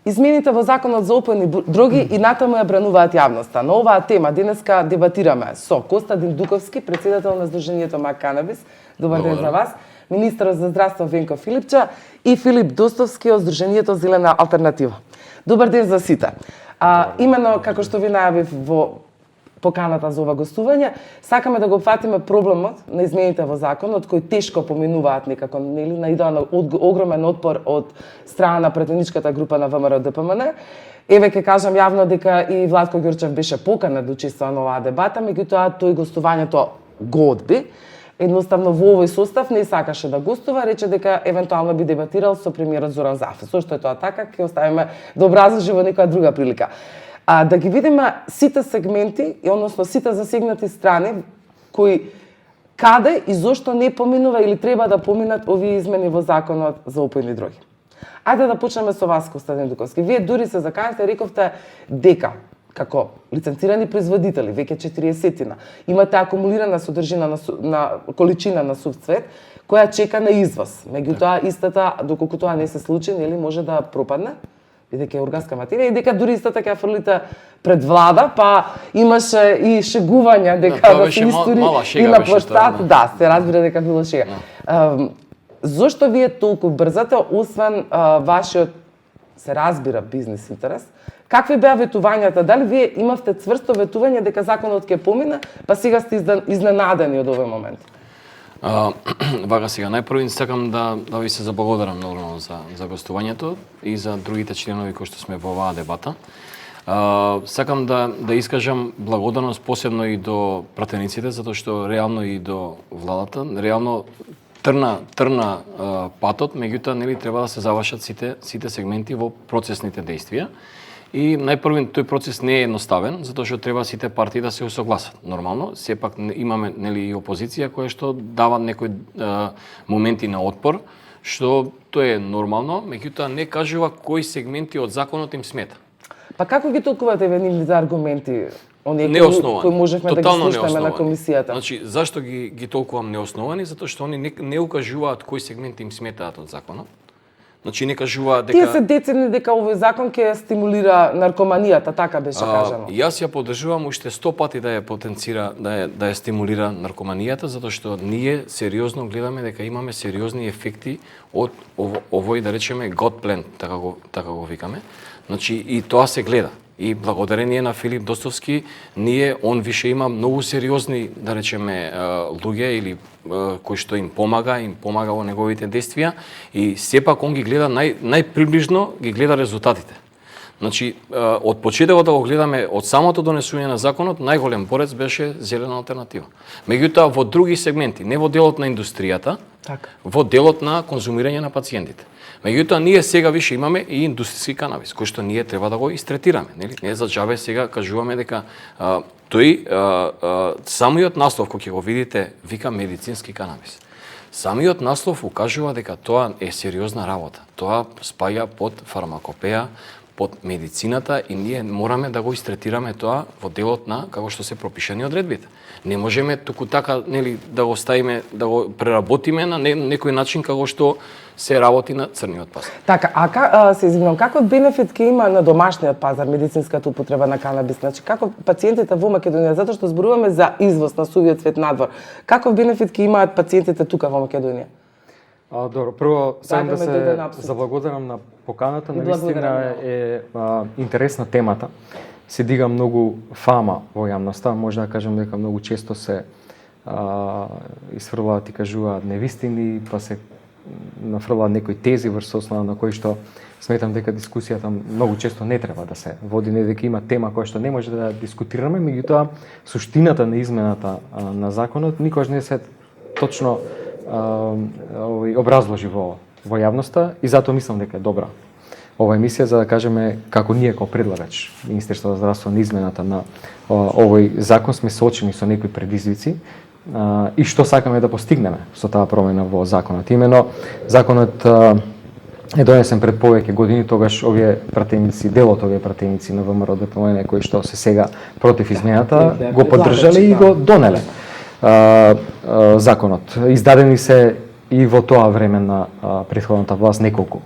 измените во законот за опојни дроги и натаму ја брануваат јавноста. На оваа тема денеска дебатираме со Костадин Дуковски, председател на Сдруженијето Мак Канабис. Добар ден за вас. Министерот за здравство Венко Филипча и Филип Достовски од Сдруженијето Зелена алтернатива. Добар ден за сите. Имено, како што ви најавив во поканата за ова гостување, сакаме да го фатиме проблемот на измените во законот, кои тешко поминуваат некако, нели, наидоа огромен отпор од страна на претеничката група на ВМРО-ДПМН. Еве ќе кажам јавно дека и Владко Ѓурчев беше поканет да учествува на оваа дебата, меѓутоа тој гостувањето го одби. Едноставно во овој состав не сакаше да гостува, рече дека евентуално би дебатирал со премиерот Зоран Зафов. Зошто е тоа така, ќе оставиме да образложи во некоја друга прилика. Да ги видиме сите сегменти, односно сите засегнати страни, кои каде и зошто не поминува или треба да поминат овие измени во законот за опојни дроги. Ајде да почнеме со вас, Костадин Дуковски. Вие дури се заканете, рековте дека како лиценцирани производители, веќе 40-тина, имате акумулирана содржина на количина на сув цвет, која чека на извоз. Меѓутоа, истата, доколку тоа не се случи, нели може да пропадне, бидејќи е органска материја, и дека дури истата ќе фрлите пред влада, па имаше и шегувања дека да се истори и на площад. Да, се разбира дека било шега. Зошто вие толку брзате, освен вашиот, се разбира, бизнес интерес? Какви беа ветувањата? Дали вие имавте цврсто ветување дека законот ќе помине, па сега сте изненадени од овој момент? Вака сега, најпрво сакам да ви се заблагодарам нормално за гостувањето и за другите членови кои што сме во оваа дебата. Сакам да искажам благодарност посебно и до пратениците, затоа што реално и до владата, реално трна патот, меѓутоа нели треба да се завршат сите сегменти во процесните действија. И најпрво тој процес не е едноставен, затоа што треба сите партии да се усогласат. Нормално, сепак имаме нели и опозиција која што дава некои моменти на отпор, што тоа е нормално, меѓутоа не кажува кои сегменти од законот им смета. Па како ги толкувате нивните аргументи? Оние кои можевме да ги слушнеме на комисијата. Значи, зашто ги толкувам неосновани? Затоа што они не укажуваат кои сегменти им сметаат од законот. Значи не кажуваат дека тие се децидни дека овој закон ќе стимулира наркоманијата, така беше кажано. Јас ја поддржувам уште 100 пати да ја потенцира, да ја стимулира наркоманијата, затоа што ние сериозно гледаме дека имаме сериозни ефекти од овој, да речеме, God plan, така го викаме. Значи и тоа се гледа. И благодарение на Филип Достовски, он више има многу сериозни, да речеме, луѓе или кои што им помага во неговите действија и сепак он ги гледа најприближно ги гледа резултатите. Значи, од почетокот да го гледаме, од самото донесување на законот, најголем борец беше Зелена алтернатива. Меѓутоа, во други сегменти, не во делот на индустријата, во делот на конзумирање на пациентите. Меѓутоа, ние сега више имаме и индустријски канабис, кој што ние треба да го истретираме. Не за џабе сега кажуваме дека самиот наслов, кој ќе го видите, вика медицински канабис. Самиот наслов укажува дека тоа е сериозна работа. Тоа спаѓа под фармакопеја, под медицината и ние мораме да го истретираме тоа во делот на како што се пропишани одредбите. Не можеме туку така, нели, да го ставиме, да го преработиме на некој начин како што се работи на црниот пазар. Така, се извинувам, каков бенефит ќе има на домашниот пазар медицинската употреба на канабис? Значи, како пациентите во Македонија, затоа што зборуваме за извоз на сувиот цвет надвор, каков бенефит ќе имаат пациентите тука во Македонија? Добро, прво сакам да се заблагодарам на поканата, навистина е интересна темата. Се дига многу фама во јавноста, може да кажем дека многу често се изфрлаат и кажуваат невистини, па се нафрлаат некои тези врз основа на кои што сметам дека дискусијата многу често не треба да се води, не дека има тема која што не може да дискутираме, меѓутоа суштината на измената на законот никош не се точно образложи во јавноста и затоа мислам дека е добра ова емисија за да кажеме како ние како предлагач Министерството за здравство на измената на овој закон сме соочени со некои предизвици и што сакаме да постигнеме со таа промена во законот. Имено законот е донесен пред повеќе години, тогаш овие пратеници, делот овие пратеници на ВМРО-ДПМН кои што се сега против измената го поддржале и го донеле законот. Издадени се и во тоа време на претходната власт неколку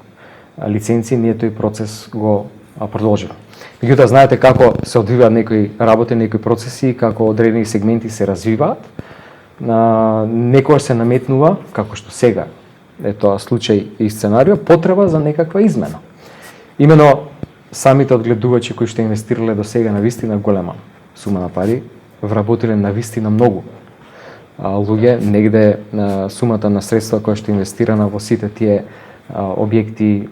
лиценци, ние тој процес го продолжиме. Меѓутоа, знаете како се одвиваат некои работи, некои процеси, како одредени сегменти се развиваат. Некојаш се наметнува, како што сега е тоа случај и сценарио, потреба за некаква измена. Имено самите одгледувачи кои што инвестирале до сега на вистина голема сума на пари, вработиле на вистина многу луѓе, негде сумата на средства која што е инвестирана во сите тие објекти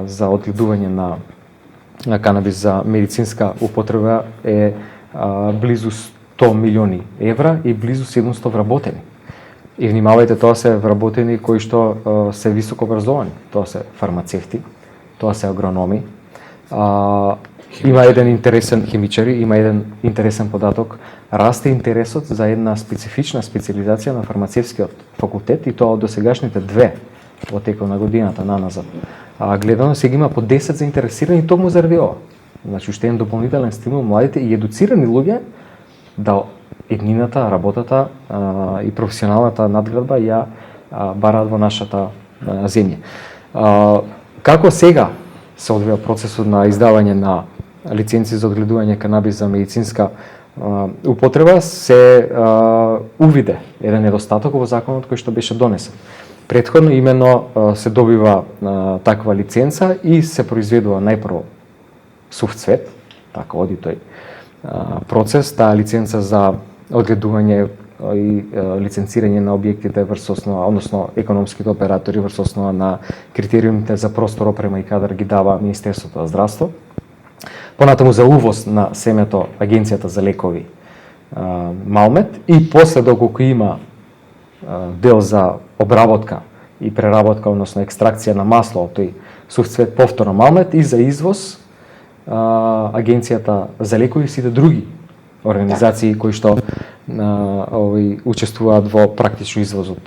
за одгледување на канабис за медицинска употреба е близу 100 милиони евра и близу 700 вработени. И внимавајте, тоа се вработени кои што се високо образовани. Тоа се фармацевти, тоа се агрономи. Има еден интересен химичари, има еден интересен податок. Расте интересот за една специфична специализација на фармацевскиот факултет и тоа од досегашните 2 во текот на годината наназад. Гледано сега има по 10 заинтересирани токму заради ова. Значи уште еден дополнителен стимул младите и едуцирани луѓе да еднината, работата и професионалната надградба ја бараат во нашата земја. Како сега се одвива процесот на издавање на лиценци за одгледување канабис за медицинска употреба, се увиде еден недостаток во законот кој што беше донесен. Претходно именно се добива таква лиценца и се произведува најпрво сув цвет, така оди тој процес, таа лиценца за одгледување и лиценцирање на објектите врз основа, односно економските оператори врз основа на критериумите за простор, опрема и кадар ги дава Министерството за здравство. Понатаму за увоз на семето Агенцијата за лекови Малмет и после доколку има дел за обработка и преработка, односно екстракција на масло од тој сув цвет повторно Малмет и за извоз Агенцијата за лекови и сите други организации кои што учествуваат во практично извозот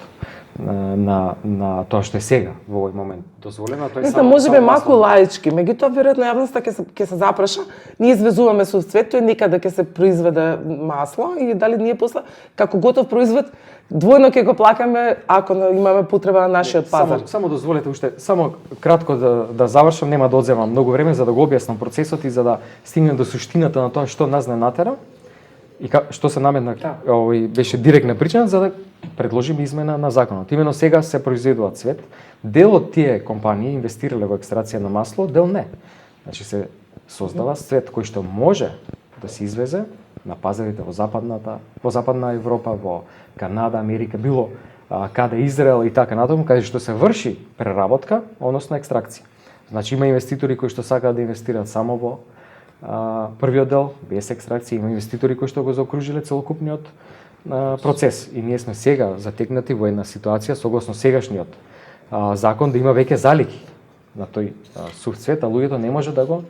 на тоа што е сега во овој момент дозволено. Не знам, можеби малку лаички, меѓутоа веројатно јавноста ќе се запраша. Ние извезуваме сув цвет, тој некаде ќе се произведе масло и дали ние после како готов производ двојно ќе го плакаме ако имаме потреба на нашиот пазар. Само дозволете уште само кратко да завршам, нема да одземам многу време за да го објаснам процесот и за да стигнем до суштината на тоа што нас не натера и што се наметна, беше директна причина за да предложиме измена на законот. Имено сега се произведува цвет. Дел од тие компании инвестирале во екстракција на масло, дел не. Значи се создава цвет кој што може да се извезе на пазарите во западна Европа, во Канада, Америка, било каде Израел и така натаму, каде што се врши преработка, односно екстракција. Значи има инвеститори кои што сакаат да инвестираат само во првиот дел, без екстракција, има инвеститори кои што го заокружиле целокупниот процес. И ние сме сега затекнати во една ситуација согласно сегашниот закон да има веќе залики на тој сув цвет, а луѓето не може да го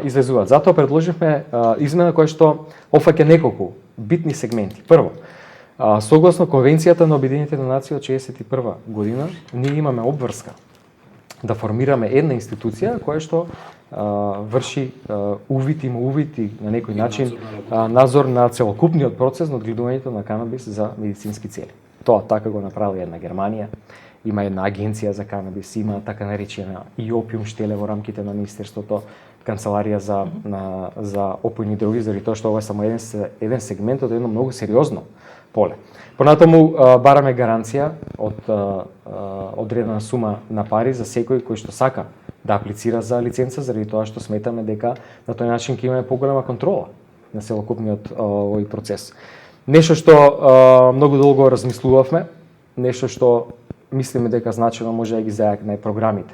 извезуваат. Затоа предложивме измена која што опфаќа неколку битни сегменти. Прво, согласно Конвенцијата на Обединетите нации од 61 година, ние имаме обврска да формираме една институција која што врши увид, има увид и на некој начин надзор на целокупниот процес на одгледувањето на канабис за медицински цели. Тоа така го направи една Германија, има една агенција за канабис, има така наречена и опиум штеле во рамките на Министерството, канцеларија за опојни дроги, заради тоа што ова е само еден сегмент од едно многу сериозно поле. Понатаму бараме гаранција од одредена сума на пари за секој кој што сака да аплицира за лиценца, заради тоа што сметаме дека на тој начин ќе имаме поголема контрола на целокупниот овој процес. Нешто што многу долго размислувавме, нешто што мислиме дека значено може да ги зајакне програмите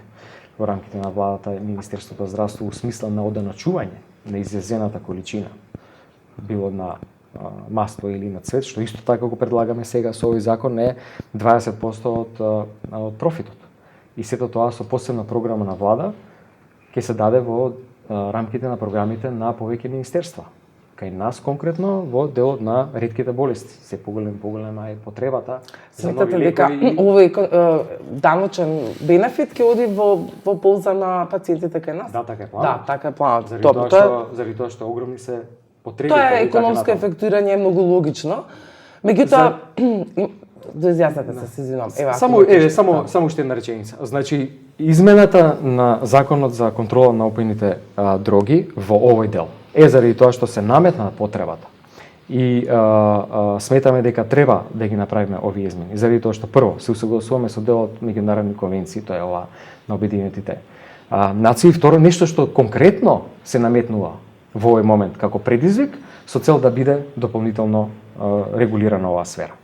во рамките на владата и Министерството за здравство у смисла на оденачување на изјазената количина, било на масло или на цвет, што исто така го предлагаме сега со овој закон, е 20% од профитот. И сето тоа со посебна програма на влада ќе се даде во рамките на програмите на повеќе министерства. Кај нас конкретно во делот на ретките болести. Се поголема е потребата за нови лекови. Дека овој даночен бенефит ќе оди во полза на пациентите кај нас? Да, така е планот. Да, така е планот. Заради тоа што огромни се потребите. Тоа е економско ефектуирање, е многу логично. Меѓутоа, Доизјаснете се извинувам. Ева. Само уште една реченица. Значи, измената на законот за контрола на опојните дроги во овој дел е заради тоа што се наметна потребата. И сметаме дека треба да ги направиме овие измени. Заради тоа што прво се усогласуваме со дел од меѓународни конвенции, тоа е ова на Обединетите нации, второ нешто што конкретно се наметнува во овој момент како предизвик со цел да биде дополнително регулирана оваа сфера.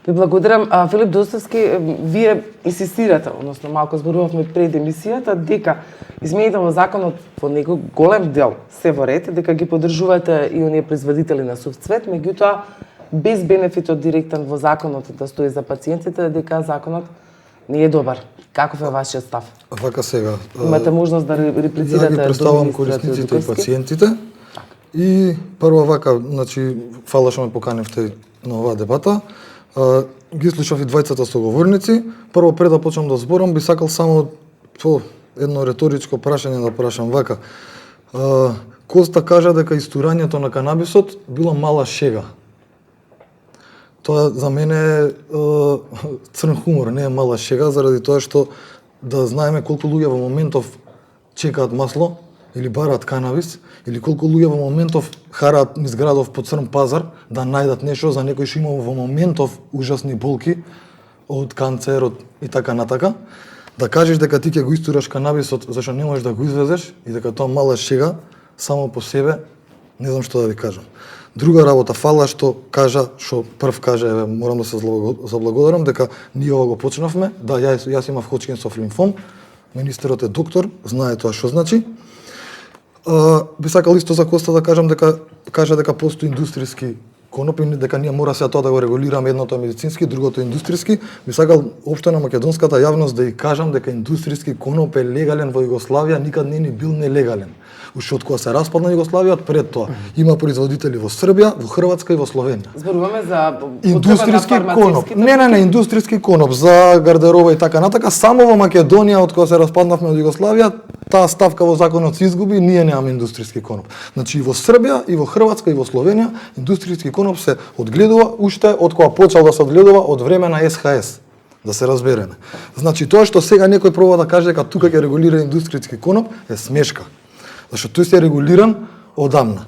Ви благодарам. Филип Достоевски, вие инсистирате, односно малку зборувавме пред емисијата, дека измените во законот во некој голем дел се во ред, дека ги поддржувате и оние производители на сув цвет, меѓутоа без бенефитот директен во законот да стои за пациентите, дека законот не е добар. Каков е вашиот став? Вака сега. Имате можност да реплицирате. Ја ги представам корисниците и пациентите. И прво вака, значи, фала што ме поканевте на оваа дебата. Ги слушав и двајцата соговорници. Прво, пред да почнам да зборам, би сакал само по едно реторичко прашање да прашам вака. Коста кажа дека истурањето на канабисот била мала шега. Тоа за мене е црн хумор, не е мала шега, заради тоа што да знаеме колку луѓе во моментов чекаат масло или бараат канабис, или колку луѓе во моментов хараат низ градов по црн пазар да најдат нешто за некој што има во моментов ужасни болки од канцер и така натака. Да кажеш дека ти ќе го истураш канабисот зашто не можеш да го извезеш и дека тоа мала шега само по себе, не знам што да ви кажам. Друга работа, фала што прв кажа, еве, морам да се заблагодарам дека ние ова го почнавме. Да, јас имав Ходжкинсов лимфом, министерот е доктор, знае тоа што значи. Би сакал исто за Коста да кажам дека постои индустријски коноп и дека ние мора сега тоа да го регулираме, едното е медицински, другото е индустријски. Би сакал општо на македонската јавност да ја кажам дека индустријски коноп е легален во Југославија, никад не ни бил нелегален. Уште од кога се распадна Југославија, пред тоа има производители во Србија, во Хрватска и во Словенија. Зборуваме за индустријски коноп. Не, индустријски коноп за гардероба и така натака. Само во Македонија од кога се распаднавме од Југославија, таа ставка во законот се изгуби, ние немаме индустријски коноп. Значи и во Србија, и во Хрватска, и во Словенија индустријски коноп се одгледува уште од кога почел да се одгледува од време на СХС. Да се разбереме. Значи тоа што сега некој проба да каже дека тука ќе регулира индустријски коноп е смешка. Зашто тој се регулиран одамна.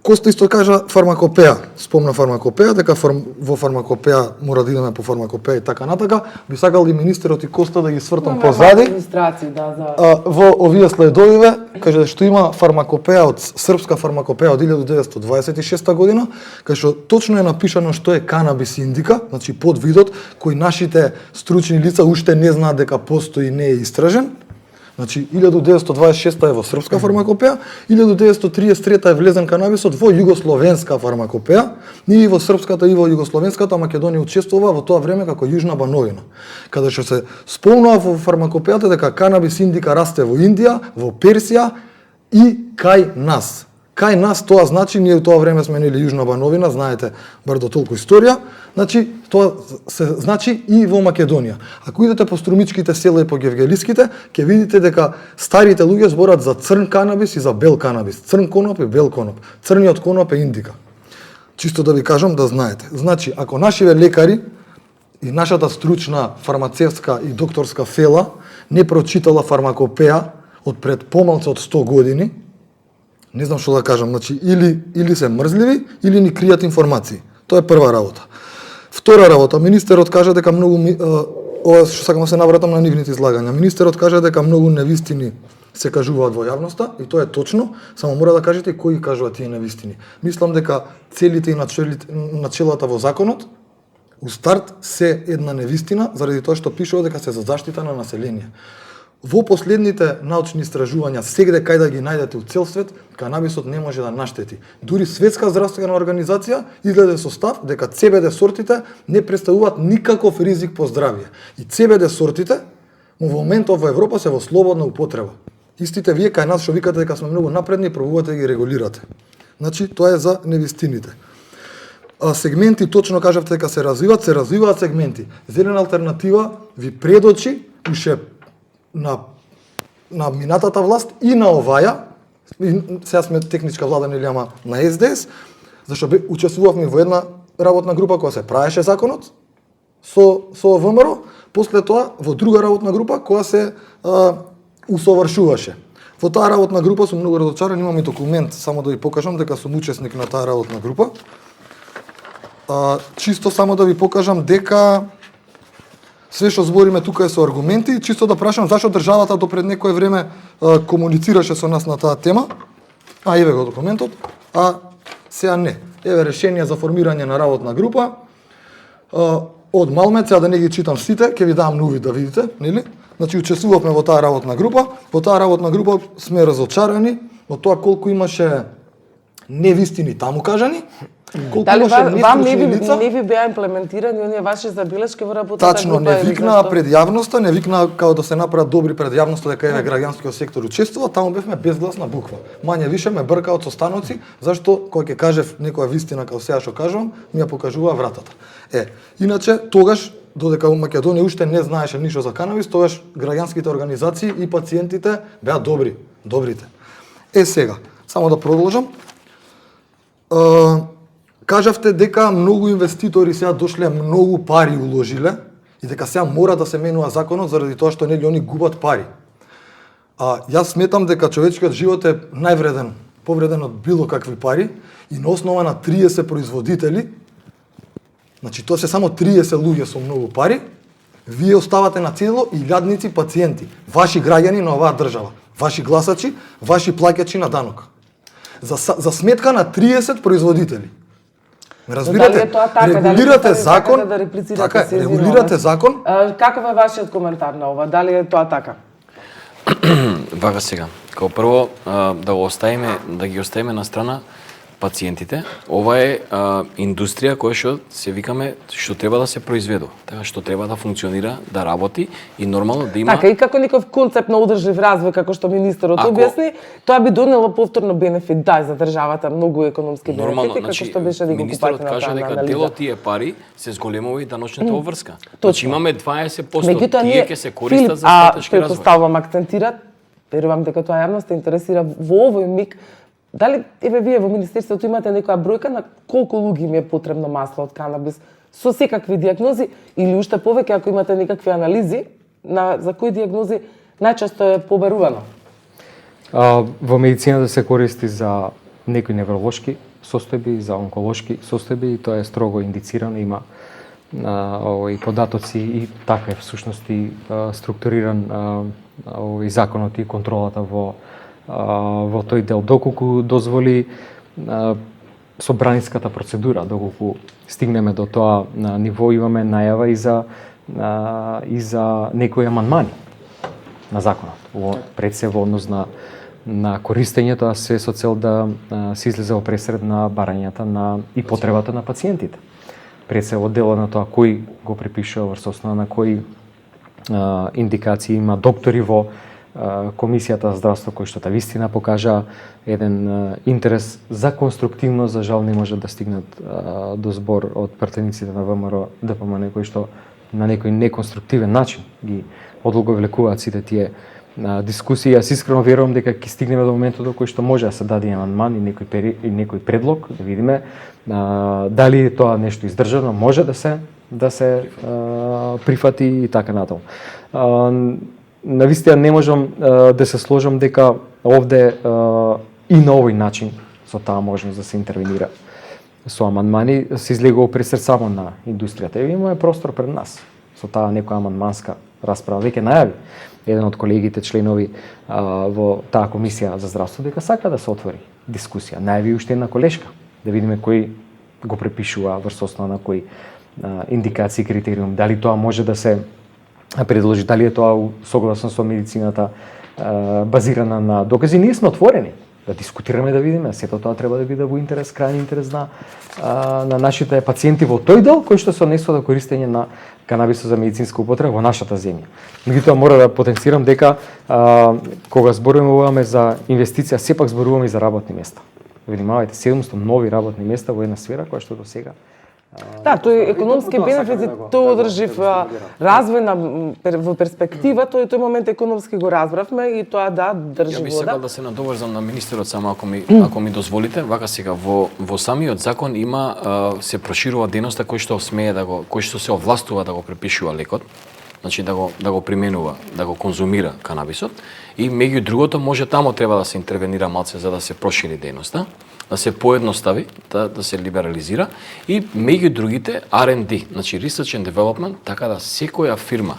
Коста исто кажа фармакопеја. Спомна фармакопеја, дека во фармакопеја мора да идеме по фармакопеја и така натака. Би сакал и министерот и Коста да ги свртам позади. Во овие следовиве, каже што има фармакопеја од српска фармакопеја од 1926 година, кај што точно е напишано што е канабис индика, значи подвидот кој нашите стручни лица уште не знаат дека постои, не е истражен. Значи 1926 е во српска фармакопеја, 1933 е влезен канабисот во југословенска фармакопеја, и во српската и во југословенската Македонија учествува во тоа време како Јужна Бановина. Каде што се спомнува во фармакопејата дека канабис индика расте во Индија, во Персија и кај нас. Кај нас тоа значи, ние во тоа време сме нели Јужна Бановина, знаете бар до толку историја, значи тоа се значи и во Македонија. Ако идете по струмичките села и по гевгелиските, ќе видите дека старите луѓе зборат за црн канабис и за бел канабис. Црн коноп и бел коноп. Црниот коноп е индика. Чисто да ви кажам да знаете. Значи, ако нашиве лекари и нашата стручна фармацевтска и докторска фела не прочитала фармакопеја од пред помалку од 100 години, не знам што да кажам, значи или се мрзливи, или ни кријат информации. Тоа е прва работа. Втора работа, министерот кажа дека многу ова што сакам да се навратам на нивните излагања. Министерот кажа дека многу невистини се кажуваат во јавноста и тоа е точно, само мора да кажете кои кажуваат тие невистини. Мислам дека целите и начелата во законот у старт се една невистина заради тоа што пишува дека се за заштита на население. Во последните научни истражувања, сегде кај да ги најдете у цел свет, канабисот не може да наштети. Дури Светска здравствена организација изгледа со став дека CBD сортите не представуваат никаков ризик по здравје. И CBD сортите во моментот во Европа се во слободна употреба. Истите вие кај нас што викате дека сме многу напредни, пробувате да ги регулирате. Значи, тоа е за невистините. Сегменти, точно кажавте дека се развиваат сегменти. Зелена алтернатива ви предочи уште на минатата власт и на оваја, сега сме техничка влада нели ама на СДС, зашто учествувавме во една работна група која се правеше законот со ВМРО, после тоа во друга работна група која се усовршуваше. Во таа работна група сум многу разочаран, имам и документ, само да ви покажам дека сум учесник на таа работна група. Чисто само да ви покажам дека све што збориме тука е со аргументи, чисто да прашам зашто државата до пред некое време комуницираше со нас на таа тема. Еве го документот, сега не. Еве решение за формирање на работна група од Малмет, сега да не ги читам сите, ќе ви дам на увид да видите, нели? Значи учествувавме во таа работна група, во таа работна група сме разочарани од тоа колку имаше невистини таму кажани, колку Дали имаше вам нестручни лица. не ви беа имплементирани оние ваши забелешки во работата Тачно, група? не или викнаа зашто? пред јавноста, не викнаа као да се направат добри пред јавноста дека еве граѓанскиот сектор учествува, таму бевме безгласна буква. Мање више ме бркаа од состаноци, зашто кога ќе кажев некоја вистина као сега што кажувам, ми ја покажува вратата. Иначе тогаш додека Македонија уште не знаеше ништо за канабис, тогаш граѓанските организации и пациентите беа добрите. Сега, само да продолжам. Кажавте дека многу инвеститори сега дошле, многу пари уложиле и дека сега мора да се менува законот заради тоа што нели они губат пари. Јас сметам дека човечкиот живот е највреден, повреден од било какви пари и на основа на 30 производители, значи тоа се само 30 луѓе со многу пари, вие оставате на цело и илјадници пациенти, ваши граѓани на оваа држава, ваши гласачи, ваши плаќачи на данок. За сметка на 30 производители. Разбирате, Дали е тоа така? регулирате Дали закон, сакате да реплицирате, така, се извинувам. регулирате закон. Каков е вашиот коментар на ова? Дали е тоа така? Вака сега, као прво да ги оставиме на страна пациентите. Ова е индустрија која што се викаме што треба да се произведува, така што треба да функционира, да работи и нормално да има. Така и како ников концепт на одржлив развој како што министерот објасни, тоа би донело повторно бенефит за државата, многу економски бенефити како што беше да го министерот купате на кажа таа дека анализа. дел од тие пари се зголемува и даночната обврска. Точно. Значи имаме 20%, Меѓутоа тие ние ќе се користат за Филип, стратешки развој. претпоставувам акцентират, верувам дека тоа јавноста интересира во овој миг. Дали еве вие во министерството имате некоја бројка на колку луѓе им е потребно масло од канабис со секакви дијагнози или уште повеќе ако имате некакви анализи за кои дијагнози најчесто е побарувано? Во медицината се користи за некои невролошки состојби, за онколошки состојби и тоа е строго индицирано, има овој податоци и така е всушност и структуриран овој законот и контролата во тој дел, доколку дозволи собраниската процедура, доколку стигнеме до тоа ниво, имаме најава и за некои амандмани на законот. Пред се во однос на користењето, а се со цел да се излезе во пресред на барањата и потребата на пациентите. Пред се од дело на тоа кој го препишува врз основа на кои индикации има доктори во Комисијата за здравство кој што та вистина покажа еден интерес за конструктивно, за жал не може да стигнат до збор од пратениците на ВМРО ДПМН кои што на некој неконструктивен начин ги одолговлекуваат сите тие дискусии. Јас искрено верувам дека ќе стигнеме до моментот до кој што може да се даде амандман и некој предлог, да видиме дали тоа нешто издржано може да се прифати и така натаму. Навистина не можам да се сложам дека овде и на овој начин со таа можност да се интервенира со амандмани се излегува пресред само на индустријата. Имаме простор пред нас со таа некоја амандманска расправа. Веќе најави еден од колегите членови во таа комисија за здравство дека сака да се отвори дискусија. Најави уште една колешка да видиме кој го препишува врз основа на кои индикации, критериум, дали тоа може да се предложи, дали е тоа согласно со медицината базирана на докази. Ние сме отворени да дискутираме, да видиме, сето тоа треба да биде во интерес, крајни интерес на нашите пациенти во тој дел кој што се однесува до користење на канабисот за медицинска употреба во нашата земја. Меѓутоа мора да потенцирам дека кога зборуваме за инвестиција, сепак зборуваме и за работни места. Внимавајте, 700 нови работни места во една сфера која што до сега Да, тој економски бенефит и тој одржив развој на во перспектива, тој момент економски го разбравме и тоа да држи Ја би вода. сакал да се надоврзам на министерот само ако ми дозволите. Вака сега во самиот закон има се проширува деноста кој што смее кој што се овластува да го препишува лекот. Значи да го применува, да го конзумира канабисот и меѓу другото може тамо треба да се интервенира малце за да се прошири деноста, да се поедностави, да се либерализира и меѓу другите R&D, значи Research and Development, така да секоја фирма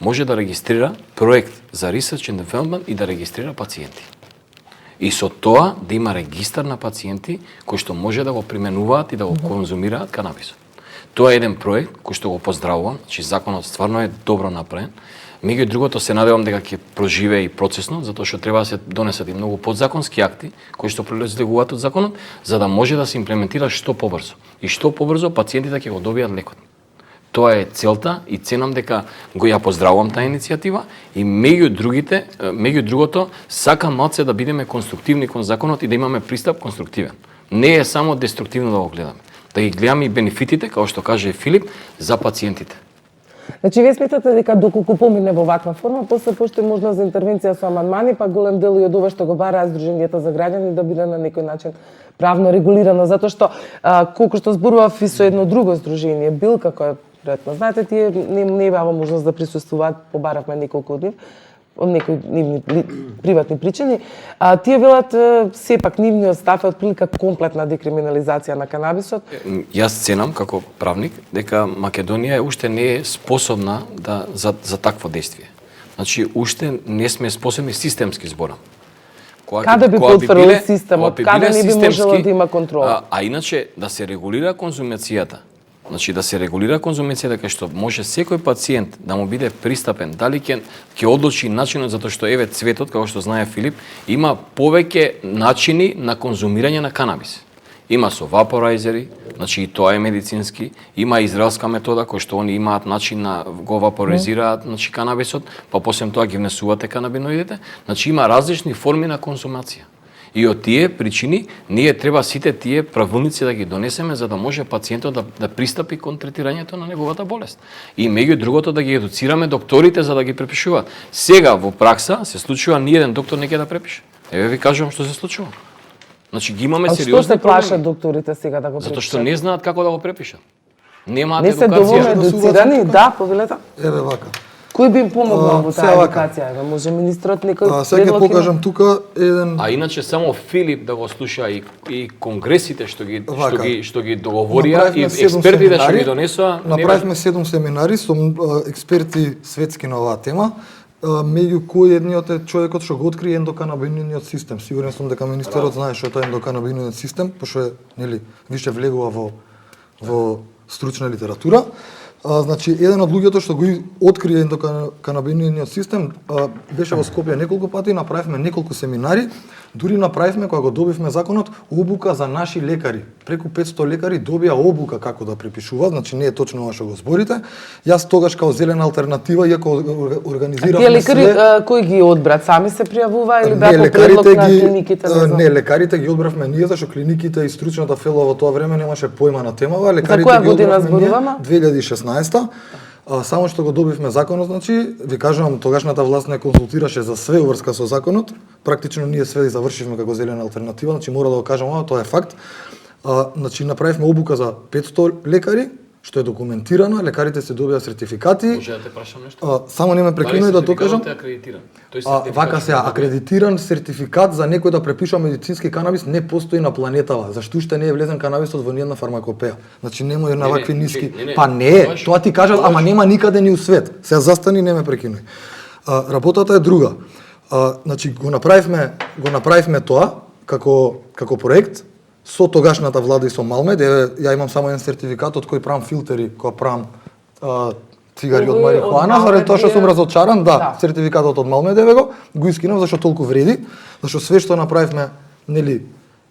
може да регистрира проект за Research and Development и да регистрира пациенти. И со тоа да има регистар на пациенти кои што може да го применуваат и да го конзумираат канабисот. Тоа е еден проект кој што го поздравувам, значи законот стварно е добро направен. Меѓу другото се надевам дека ќе проживее и процесно, затоа што треба да се донесат и многу подзаконски акти кои што произлегуваат од законот, за да може да се имплементира што побрзо. И што побрзо пациентите ќе го добијат лекот. Тоа е целта и ценам дека го ја поздравувам таа иницијатива и меѓу другото сакам малце да бидеме конструктивни кон законот и да имаме пристап конструктивен. Не е само деструктивно да го гледаме. Да ги гледаме и бенефитите, како што каже Филип, за пациентите. Значи, вие сметате дека доколку помине во ваква форма, после постои можност за интервенција со амандмани, па голем дел и од ова што го бараат Сдруженијата за граѓани да биде на некој начин правно регулирано, затоа што колку што зборував и со едно друго сдружение, Билка, кој веројатно знаете, тие не имаа можност да присуствуваат, побаравме неколку од нив, од некои нивни приватни причини, тие велат сепак нивниот став е отприлика комплетна декриминализација на канабисот. Јас ценам како правник дека Македонија уште не е способна за такво действие. Значи уште не сме способни системски зборам. Каде би потврдил системот, каде не би можело да има контрола? А иначе да се регулира конзумацијата. Значи да се регулира конзумацијата кај што може секој пациент да му биде пристапен, дали ќе одлучи начинот затоа што еве цветот, како што знае Филип, има повеќе начини на конзумирање на канабис. Има со вапорайзери, значи и тоа е медицински, има израелска метода кој што они имаат начин на го вапоризираат, значи канабисот, па после тоа ги внесувате канабиноидите, значи има различни форми на конзумација. И од тие причини ние треба сите тие правилници да ги донесеме за да може пациентот да пристапи кон третирањето на неговата болест. И меѓу другото да ги едуцираме докторите за да ги препишуваат. Сега во пракса се случува ни еден доктор не ќе да препише. Еве ви кажувам што се случува. Значи ги имаме сериозни проблеми. Што се плашат докторите сега да го препишат? Затоа што не знаат како да го препишат. Немаат не се доволно едуцирани, да, повелета. Еве вака. Кој би им помогнал во таа едукација? Еве може министрот некој сега ќе покажам тука еден. А иначе само Филип да го слуша и конгресите што ги договорија и експертите што ги донесоа. Направивме 7 семинари со експерти светски на оваа тема. Меѓу кои едниот е човекот што го откри ендоканабиноидниот систем. Сигурен сум дека министерот знае што е тоа ендоканабиноидниот систем, пошто е, нели, више влегува во стручна литература. Значи, еден од луѓето што го открие ендоканабиноидниот систем беше во Скопје неколку пати, направивме неколку семинари, дури направивме, кога го добивме законот, обука за наши лекари. Преку 500 лекари добија обука како да препишуваат, значи не е точно ова што го зборите. Јас тогаш као зелена алтернатива, иако организиравме тие лекари кои ги одбрат, сами се пријавуваа или беа по предлог на клиниките? Не, лекарите ги одбравме ние, зашто клиниките и стручната фелова во тоа време немаше појма на темава. За која година зборуваме? 2016. Само што го добивме законот, значи, ви кажувам, тогашната власт не консултираше за све уврска со законот. Практично ние све завршивме како зелена алтернатива, значи мора да го кажам ова, тоа е факт. Значи направивме обука за 500 лекари, што е документирано, лекарите се добија сертификати. Може да те прашам нешто? Само не ме прекинувај да докажам. Вака се акредитиран сертификат за некој да препишува медицински канабис не постои на планетава. Зашто уште не е влезен канабисот во ниедна фармакопеја? Значи нема на вакви ниски. Па не, тоа ти кажат, ама нема никаде ни у свет. Сега застани, не ме прекинувај. Работата е друга. Значи го направивме тоа како проект со тогашната влада и со Малмед. Ја имам само еден сертификат од кој правам филтери, кој правам цигари од марихуана, заради тоа што сум разочаран, да, сертификатот од Малмед го искинав зашто толку вреди, зашто све што направивме, нели,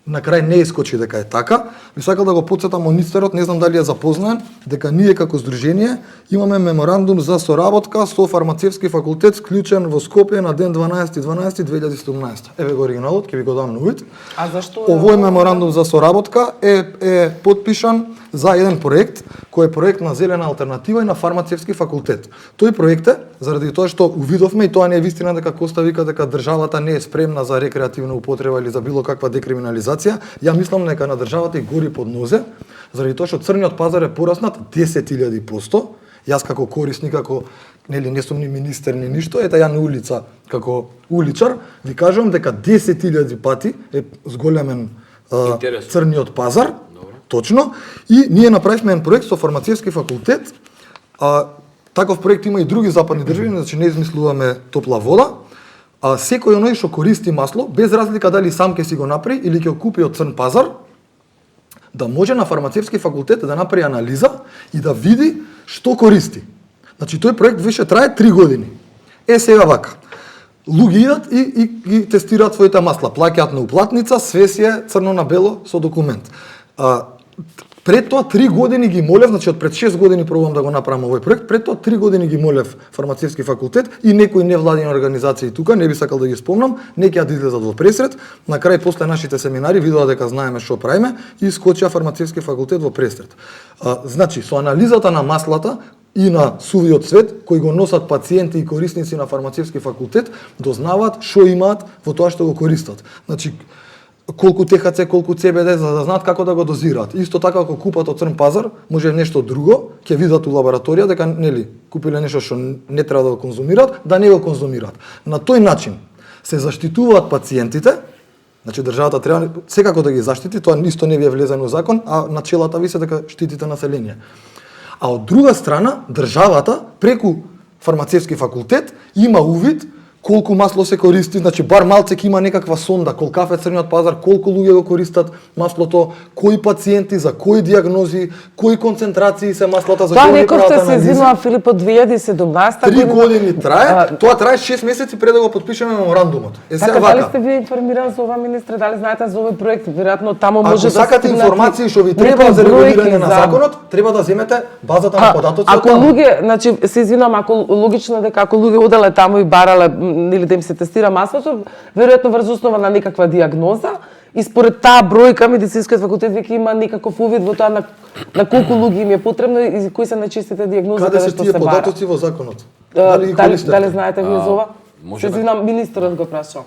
на крај не искочи дека е така. Би сакал да го потсетам министерот, не знам дали е запознаен, дека ние како здружение имаме меморандум за соработка со фармацевски факултет склучен во Скопје на ден 12.12.2017. Еве го оригиналот, ќе ви го дам на увид. А зашто? Овој меморандум за соработка е подпишан за еден проект, кој е проект на зелена алтернатива и на фармацевски факултет. Тој проект е заради тоа што увидовме, и тоа не е вистина дека Коста вика дека државата не е спремна за рекреативна употреба или за било каква декриминализација. Ја мислам дека на државата и гори под нозе, заради тоа што црниот пазар е пораснат 10.000%. Јас како корисник, како не сум ни министер ни ништо, ета ја на улица како уличар, ви кажувам дека 10.000 пати е зголемен црниот пазар. Точно. И ние направивме еден проект со фармацевски факултет. Таков проект има и други западни држави, значи не измислуваме топла вода. Секој оној што користи масло, без разлика дали сам ќе си го направи или ќе го купи од црн пазар, да може на фармацевски факултет да направи анализа и да види што користи. Значи тој проект више трае 3 години. Сега вака. Луѓе идат и ги тестираат своите масла, плаќаат на уплатница, све си е црно на бело со документ. Пред тоа 3 години ги молев, значи од пред 6 години пробувам да го направам овој проект, пред тоа 3 години ги молев фармацевски факултет и некои невладини организации тука, не би сакал да ги спомнам, неки да излезат во пресред, на крај после нашите семинари видоа дека знаеме што правиме и скочија фармацевски факултет во пресред. Значи со анализата на маслата и на сувиот цвет кои го носат пациенти и корисници на фармацевски факултет, дознаваат што имаат во тоа што го користат. Значи колку ТХЦ, колку ЦБД, за да знаат како да го дозираат. Исто така ако купат од црн пазар, може нешто друго, ќе видат у лабораторија дека купиле нешто што не треба да го конзумираат, да не го конзумираат. На тој начин се заштитуваат пациентите. Значи државата треба секако да ги заштити, тоа исто не ви е влезено во закон, а начелата ви се дека штитите население. А од друга страна, државата преку фармацевски факултет има увид колку масло се користи, значи бар малце ќе има некаква сонда, колкав е црниот пазар, колку луѓе го користат маслото, кои пациенти, за кои диагнози, кои концентрации се маслата, за кои рекордте се извинува Филип од 2017 година. 3 години трае, тоа трае 6 месеци пред да го подпишеме меморандумот. Така, дали сте ви информиран за ова, министре, дали знаете за овој проект? Веројатно таму може да сакате информации што ви треба за регулирање на законот, треба да земете базата на податоци. Ако луѓе, значи се извинувам, ако логично дека ако луѓе оделе таму и барале или да им се тестира маслото, веројатно врз основа на некаква диагноза и според таа бројка медицинскиот факултет веќе има некаков увид во тоа на колку луѓе им е потребно и кои се најчестите диагнози каде што се тие податоци во законот? Дали знаете вие за ова? Може се извинам, министерот го прашал.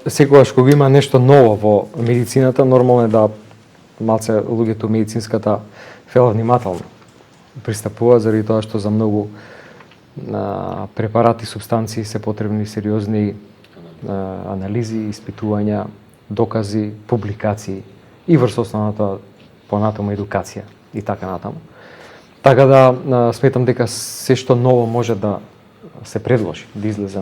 Секогаш кога има нешто ново во медицината, нормално е да малце луѓето медицинската фела внимателно пристапува, заради тоа што за многу препарати, субстанции се потребни сериозни анализи, испитувања, докази, публикации и врз основната понатаму едукација и така натаму. Така да сметам дека се што ново може да се предложи, да излезе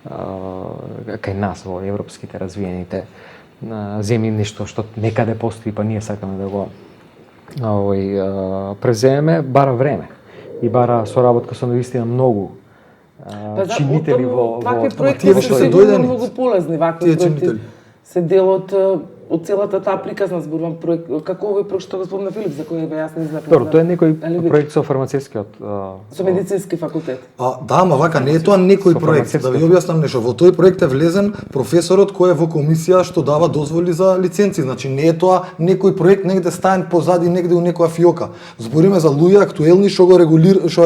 кај нас во европските развиените земји, нешто што некаде постои, па ние сакаме да го преземеме, бара време. И бара соработка со навистина многу чинители во вакви проекти се се дојдени. многу полезни, вакви проекти се дел од целата таа приказна зборувам проект, како овој проект што го спомна Филип, за кој јас не знам. Добро, тоа е некој проект со фармацевскиот со медицински факултет. Да, ама вака не е тоа некој проект. Да ви објаснам нешто. Во тој проект е влезен професорот кој е во комисија што дава дозволи за лиценци. Значи не е тоа некој проект негде стаен позади негде у некоја фиока. Збориме за луѓе актуелни што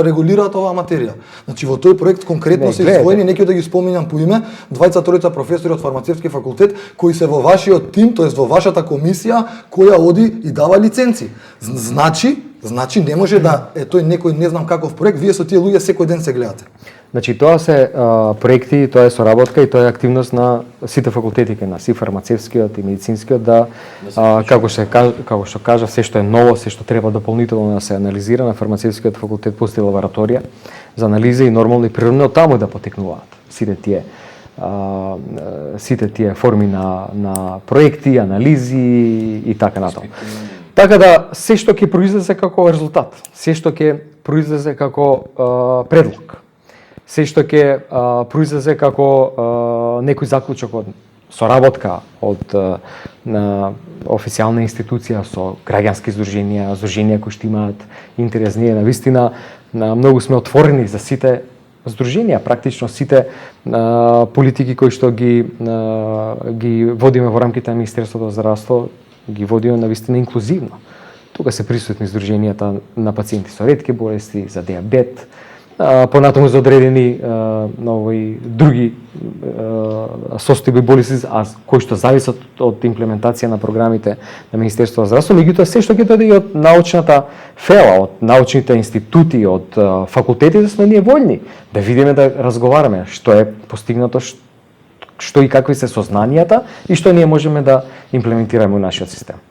регулираат оваа материја. Значи во тој проект конкретно се издвоени, неки да ги споминам по име, двајца-тројца професори од фармацевски факултет кои се во вашиот тим, тоест во вашата комисија која оди и дава лиценци. Значи не може да е тој некој не знам каков проект, вие со тие луѓе секој ден се гледате. Значи тоа се проекти, тоа е соработка и тоа е активност на сите факултети кај нас, и фармацевскиот и медицинскиот, да како што кажа, се што е ново, се што треба дополнително да се анализира на фармацевскиот факултет постои лабораторија за анализа и нормално и природно таму да потекнуваат сите тие форми на проекти, анализи и така натаму. Така да се што ќе произлезе како резултат, се што ќе произлезе како предлог, се што ќе произлезе како некој заклучок од соработка од на официјална институција со граѓански здруженија кои што имаат интерес. Ние навистина многу сме отворени за сите здруженија, практично сите политики кои што ги водиме во рамките на Министерството за здравство, ги водиме навистина инклузивно. Тука се присутни здруженијата на пациенти со ретки болести, за диабет, понатаму за одредени други состојби болести, кои што зависат од имплементација на програмите на Министерството за здравство, меѓутоа се што ќе дојде и од научната фела, од научните институти, од факултетите, сме ние вољни да видиме, да разговараме што е постигнато, што и какви се сознанијата и што ние можеме да имплементираме во нашиот систем.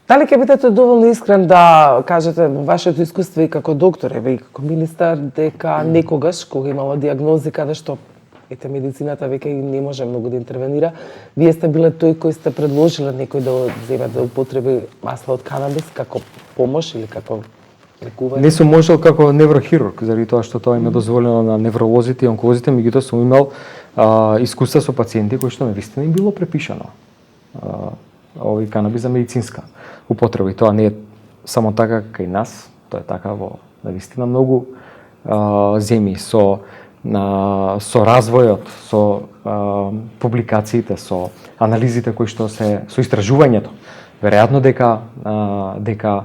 Дали ќе бидете доволно искрен да кажете во вашето искуство и како доктор, и како министар, дека некогаш, кога имало диагнози каде што медицината веќе не може многу да интервенира, вие сте биле тој кој сте предложиле некој да земе да употреби масло од канабис како помош или како лекување? Не сум можел како неврохирург, заради тоа што тоа им е дозволено на невролозите и онколозите, меѓутоа сум имал искуства со пациенти кои што навистина им било препишано овој канабис за медицинска употреба. И тоа не е само така кај нас, тоа е така во навистина многу земји со развојот, со публикациите, со анализите кои што се со истражувањето. Веројатно дека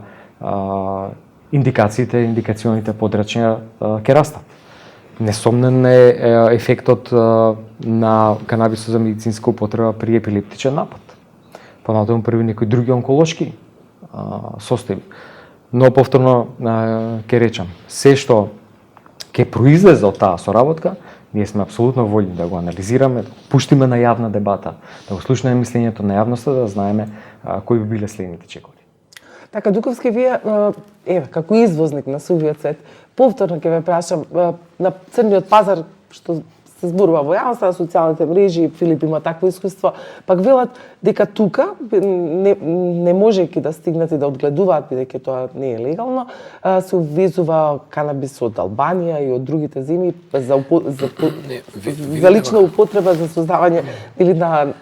индикационите подрачња ќе растат. Несомнен е ефектот на канабисот за медицинска употреба при епилептичен напад. Понатаму при некои други онколошки состојби. Но повторно ќе речам, се што ќе произлезе од таа соработка, ние сме апсолутно вољни да го анализираме, да го пуштиме на јавна дебата, да го слушнеме мислењето на јавноста, да знаеме кои би биле следните чекори. Така, Дуковски, вие, како извозник на сувиот свет, повторно ќе ве прашам, на црниот пазар, што се зборува во јавноста, на социјалните мрежи, Филип има такво искуство, пак велат дека тука, не можејќи да стигнат и да одгледуваат, бидејќи тоа не е легално, се увезува канабис од Албанија и од другите земји за лична употреба, за создавање или на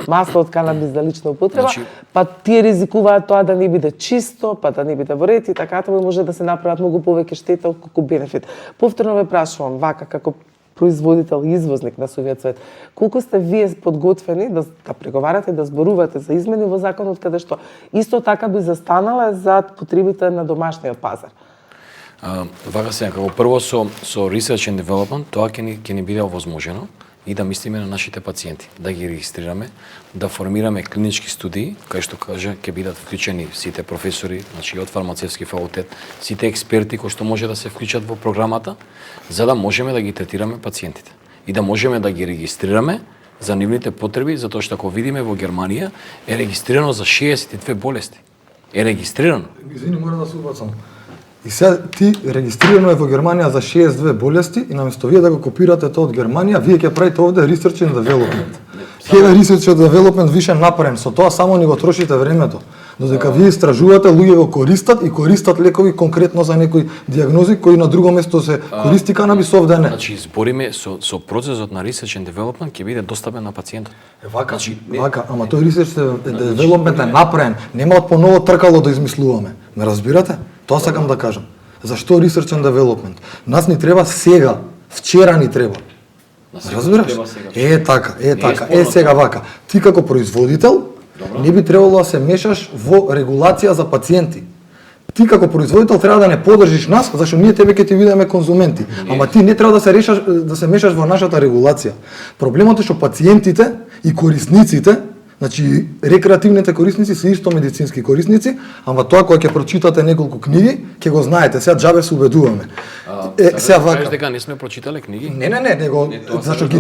масло од канабис за лична употреба, па тие ризикуваат тоа да не биде чисто, па да не биде во ред и така таму може да се направат многу повеќе штета отколку бенефит. Повторно ве прашувам, вака како производител и извозник на сувиот свет, колку сте вие подготвени да преговарате, да зборувате за измени во законот каде што исто така би застанале за потребите на домашниот пазар? Вака сега, како прво со Research and Development, тоа ќе ни биде овозможено и да мислиме на нашите пациенти, да ги регистрираме, да формираме клинички студии, кај што кажа ќе бидат вклучени сите професори, значи од фармацевски факултет, сите експерти кои што може да се вклучат во програмата, за да можеме да ги третираме пациентите и да можеме да ги регистрираме за нивните потреби, затоа што ако видиме во Германија е регистрирано за 62 болести. Е регистрирано. Извини, мора да се убацам. И сега ти регистрирано е во Германија за 62 болести и наместо вие да го копирате тоа од Германија, вие ќе правите овде Research and Development. Хева Research and Development више напрем, со тоа само ни го трошите времето. Додека вие истражувате, луѓе го користат и користат лекови конкретно за некои диагнози кои на друго место се користи канабис, овде не. Значи збориме со процесот на Research and Development ќе биде достапен на пациентот. Вака, ама тој Research and Development е направен, нема од поново тркало да измислуваме. Ме разбирате? Тоа сакам да кажам. Зашто Research and Development? Нас ни треба сега, вчера ни треба. Разбираш? Така, сега вака. Ти како производител не би требало да се мешаш во регулација за пациенти. Ти како производител треба да не поддржиш нас, зашто ние тебе ќе ти видиме конзументи. Ама ти не треба да се мешаш во нашата регулација. Проблемот е што пациентите и корисниците, значи рекреативните корисници се исто медицински корисници, ама тоа кога ќе прочитате неколку книги, ќе го знаете. Сега џабе се убедуваме. Сега вака. Дека не сме прочитале книги? Не, зашто ги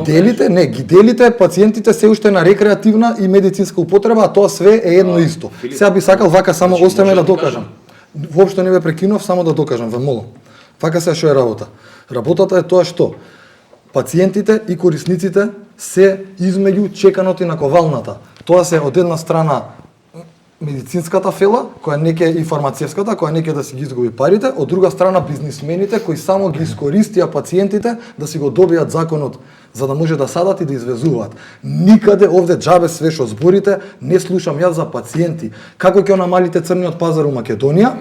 делите пациентите се уште на рекреативна и медицинска употреба, а тоа све е едно исто. Сега би сакал вака само оставаме да докажам. Воопшто не ве прекинав, само да докажам, ве молам. Вака се што е работа. Работата е тоа што пациентите и корисниците се измеѓу чеканото и наковалната. Тоа се од една страна медицинската фела, која не ќе и фармацевската, која не ќе да си ги изгуби парите, од друга страна бизнисмените кои само ги искористија пациентите да си го добијат законот за да може да садат и да извезуваат. Никаде овде джабе све што зборите, не слушам јас за пациенти. Како ќе намалите црниот пазар у Македонија?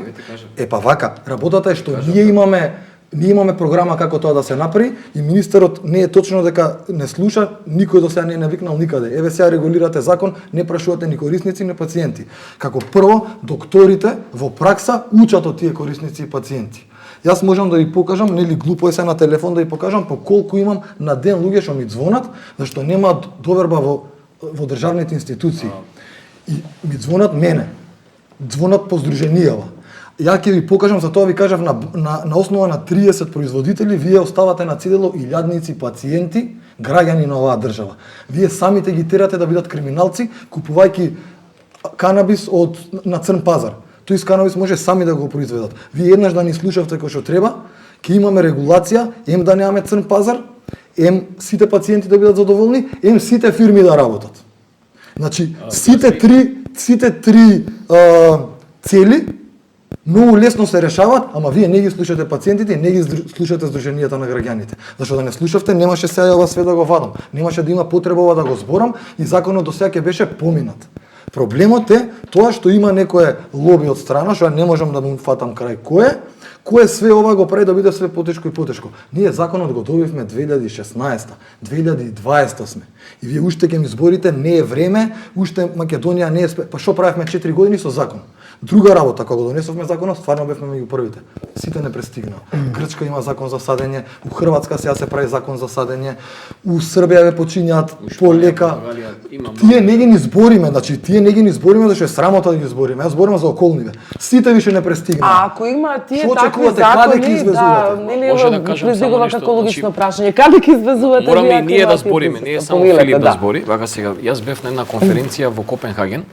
Па вака, работата е што ние имаме програма како тоа да се направи и министерот не е точно дека не слуша, никој до сега не е навикнал никаде. Еве сега регулирате закон, не прашувате ни корисници, ни пациенти. Како прво, докторите во пракса учат од тие корисници и пациенти. Јас можам да ви покажам, нели глупо е се на телефон да ви покажам по колку имам на ден луѓе што ми звонат, зашто нема доверба во државните институции. И ми звонат мене. Звонат по здруженијава. Ја ќе ви покажам, за тоа ви кажав на основа на 30 производители, вие оставате на цедело илјадници пациенти, граѓани на оваа држава. Вие самите ги терате да бидат криминалци, купувајќи канабис на црн пазар. Тој канабис може сами да го произведат. Вие еднаш да ни слушавте кој што треба, ќе имаме регулација, да немаме црн пазар, сите пациенти да бидат задоволни, сите фирми да работат. Значи, сите три цели многу лесно се решават, ама вие не ги слушате пациентите, не ги слушате здруженијата на граѓаните. Зашто да не слушавте, немаше сега ова све да го вадам. Немаше да има потреба ова да го зборам и законот до сега ќе беше поминат. Проблемот е тоа што има некое лоби од страна, што не можам да му фатам крај кој све ова го прави да биде све потешко и потешко. Ние законот го добивме 2016, 2020 сме. И вие уште ќе ми зборите, не е време, уште Македонија не е па што правевме 4 години со закон. Друга работа, кога донесовме законот, стварно бевме меѓу првите. Сите не пристигнаа. Грчка има закон за садење, у Хрватска сега се прави закон за садење, у Србија ве почињаат полека. Тие не ги ни збориме, значи тие не ги ни збориме зашто е срамота да ги збориме. Јас зборам за околниве. Сите више не пристигнаа. А ако има тие такви закони, да, нели предизвикува како логично прашање, каде ќе извезувате? Мораме и ние да збориме, не е само Филип да збори. Вака сега, јас бев на една конференција во Копенхаген,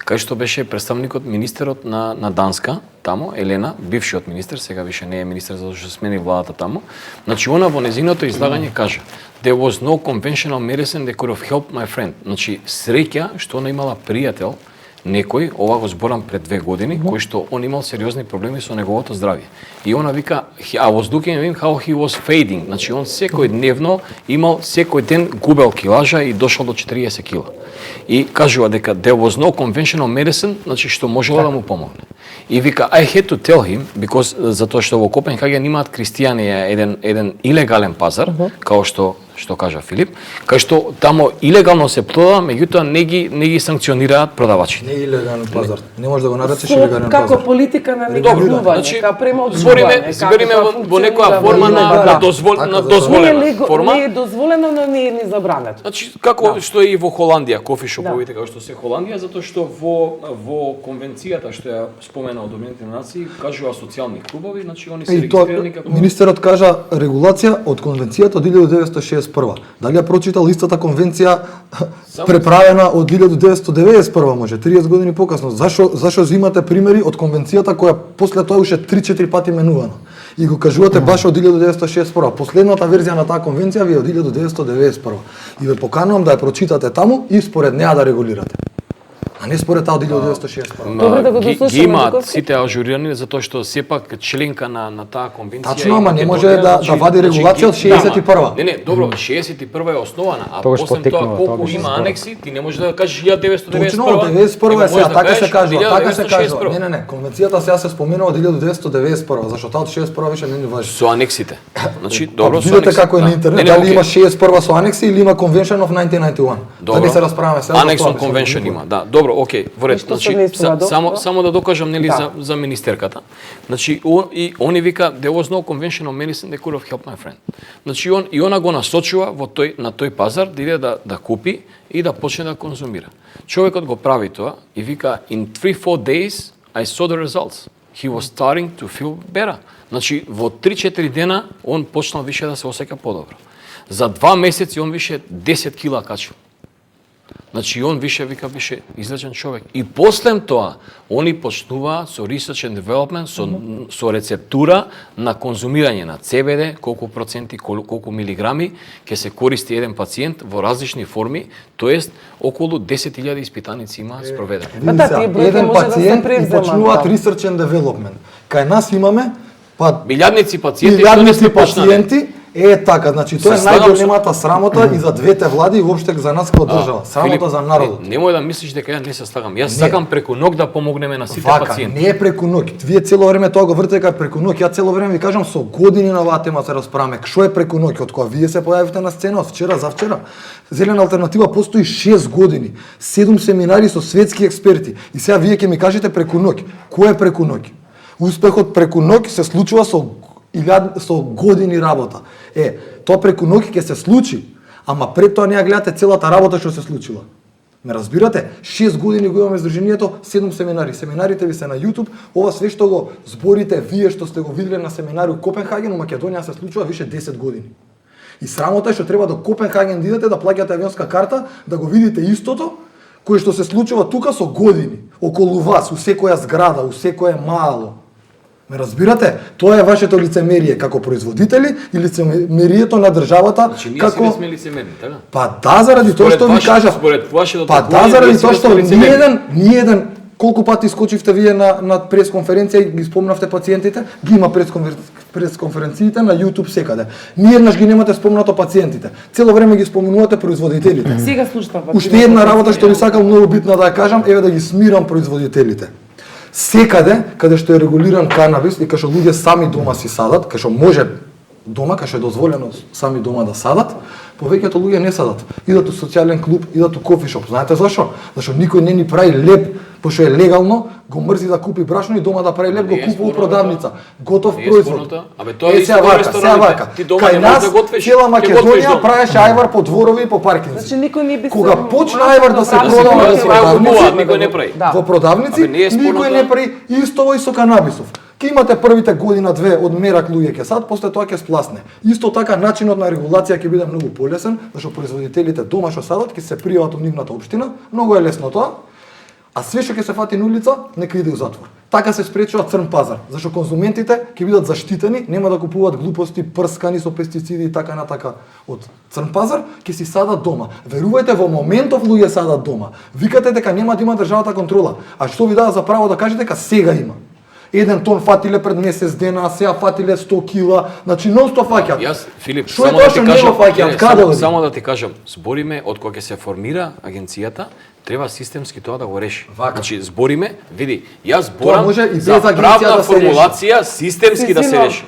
кај што беше представникот, министерот на Данска, тамо, Елена, бившиот министер, сега више не е министер затоа што смени владата тамо. Значи, она во незиното излагање кажа: "There was no conventional medicine that could have helped my friend." Значи, среќа што она имала пријател, некој, ова го зборам пред 2 години, кој што он имал сериозни проблеми со неговото здравје. И она вика, I was looking at him how he was fading. Значи, он секој дневно имал, секој ден губел килажа и дошол до 40 кила. И кажува дека there was no conventional medicine, значи што можело да му помогне. И вика, I had to tell him, because затоа што во Копенхаген имаат христијани еден илегален пазар, као што кажа Филип, кај што тамо илегално се продава, меѓутоа не ги санкционираат продавачите. Не илегален пазар. Не можеш да го наречеш илегален пазар. Како политика на негативување, како према збориме во некоја форма на дозволена форма. Не е дозволено, но не е ни забрането. Значи, како што е и во Холандија, кофи шоповите, како што се Холандија, затоа што во конвенцијата што ја спомена од Обединетите нации, кажува социјални клубови, значи они се регистрирани како... Министерот кажа регулација од конвенцијата од 1961. Дали ја прочитал истата конвенција преправена од 1991 може, 30 години покасно. Зашо зимате примери од конвенцијата која после тоа уште 3-4 пати менувана? И го кажувате баш од 1961. Последната верзија на таа конвенција ви е од 1991. И ве поканувам да ја прочитате таму и според неа да регулирате. А не според таа од 1961. Добре да го дослушаме. Ги имаат сите ажурирани затоа што сепак членка на таа конвенција. Тачно, ама не може да вади регулација од 61. Не, добро, 61 е основана, а после тоа колку има анекси, ти не можеш да кажеш 1991. Точно, 91 е сега, така се кажува, Не, конвенцијата сега се споменува од 1991, зашто таа од 61 више не ни важи. Со анексите. Значи, добро, со видите како е на интернет, дали има 61 со анекси или има Convention of 1991. Да се расправаме сега. Annex Convention има, да. Добро, окей, во ред. Значи, само да докажам нели за министерката. Значи, и они вика there was no conventional medicine that could have helped my friend. Значи, она го насочува на тој пазар да иде да купи и да почне да конзумира. Човекот го прави тоа и вика in 3-4 days I saw the results. He was starting to feel better. Значи, во 3-4 дена он почнал више да се осеќа подобро. За 2 месеци он више 10 кила качил. Значи он вика беше излечен човек. И после тоа, они почнуваат со research and development, со рецептура на конзумирање на CBD, колку проценти, колку милиграми ќе се користи еден пациент во различни форми, тоест околу 10.000 испитаници има спроведени. Да, тие бројки еден може да се пациент и превземат, почнуваат да. research and development. Кај нас имаме Милиардници пациенти што не илјадници се почнале. пациенти. Така, значи тоа е Се слагам најголемата срамота и за двете влади и воопште за нас како држава. Срамота за народот. Немој да мислиш дека ја не се слагам. Јас сакам преку ног да помогнеме на сите Вака, пациенти. не е преку ноќ. Вие цело време тоа го вртите дека преку ноќ. Ја цело време ви кажам со години на оваа тема се расправаме. Што е преку ноќ? Од кога вие се појавивте на сцена од вчера за вчера? Зелена алтернатива постои 6 години. 7 семинари со светски експерти. И сега вие ќе ми кажете преку ноќ. Кој е преку ноќ? Успехот преку ноќ се случува со години работа. Тоа преку ноќ ќе се случи, ама пред тоа не ја гледате целата работа што се случила. Ме разбирате? 6 години го имаме здруженијето, 7 семинари. Семинарите ви се на YouTube, ова све што го зборите вие што сте го виделе на семинари у Копенхаген, у Македонија се случува више 10 години. И срамота е што треба до Копенхаген да идете да плаќате авионска карта, да го видите истото, кое што се случува тука со години, околу вас, у секоја зграда, у секое мало. Ме разбирате? Тоа е вашето лицемерие како производители и лицемерието на државата Значи ние како си не сме лицемерни, така? Па да, заради тоа што ви кажав. Според вашето Па да, заради тоа што ни еден колку пати скочивте вие на пресконференција и ги спомнавте пациентите, ги има пресконференциите на YouTube секаде. Ни еднаш ги немате спомнато пациентите. Цело време ги спомнувате производителите. Сега слушам. Уште една работа што ви сакам многу битна да ја кажам, еве да ги смирам производителите. Секаде каде што е регулиран канабис и кај што луѓе сами дома си садат, кај што може дома, кај што е дозволено сами дома да садат, повеќето луѓе не садат. Идат у социјален клуб, идат у кофишоп. Знаете зашо? Зашо никој не ни прави леп, пошто е легално, го мрзи да купи брашно и дома да прави леп, го купува у продавница. Готов производ. Абе тоа е исто сега вака. Ти дома Кај не можеш нас да готвиш. цела Македонија правеше ајвар по дворови и по паркинзи. Значи никој не би Кога почна ајвар да се продава во продавници, никој не прави. во продавници, Абе, не е спорно никој тоа. не прави истово и со канабисов. Ке имате првите година-две од мерак луѓе ќе сад, после тоа ќе спласне. Исто така начинот на регулација ќе биде многу полесен, зашто производителите дома што садат ќе се пријават у нивната општина, многу е лесно тоа. А све што ќе се фати на улица, нека иде у затвор. Така се спречува црн пазар, зашто конзументите ќе бидат заштитени, нема да купуваат глупости прскани со пестициди и така натака од црн пазар, ќе си садат дома. Верувајте, во моментов луѓе садат дома. Викате дека нема да има државата контрола, а што ви дава за право да кажете дека сега има? 1 тон фатиле пред месец дена, а сега фатиле 100 кила, значи нон-стоп фаќаат. Јас, Филип, Што е тоа што не го фаќаат? Каде само да ти кажам, збориме од кога ќе се формира агенцијата, треба системски тоа да го реши. Вака. Значи збориме, види, јас зборам може и без за агенција правна да се формулација системски да се реши.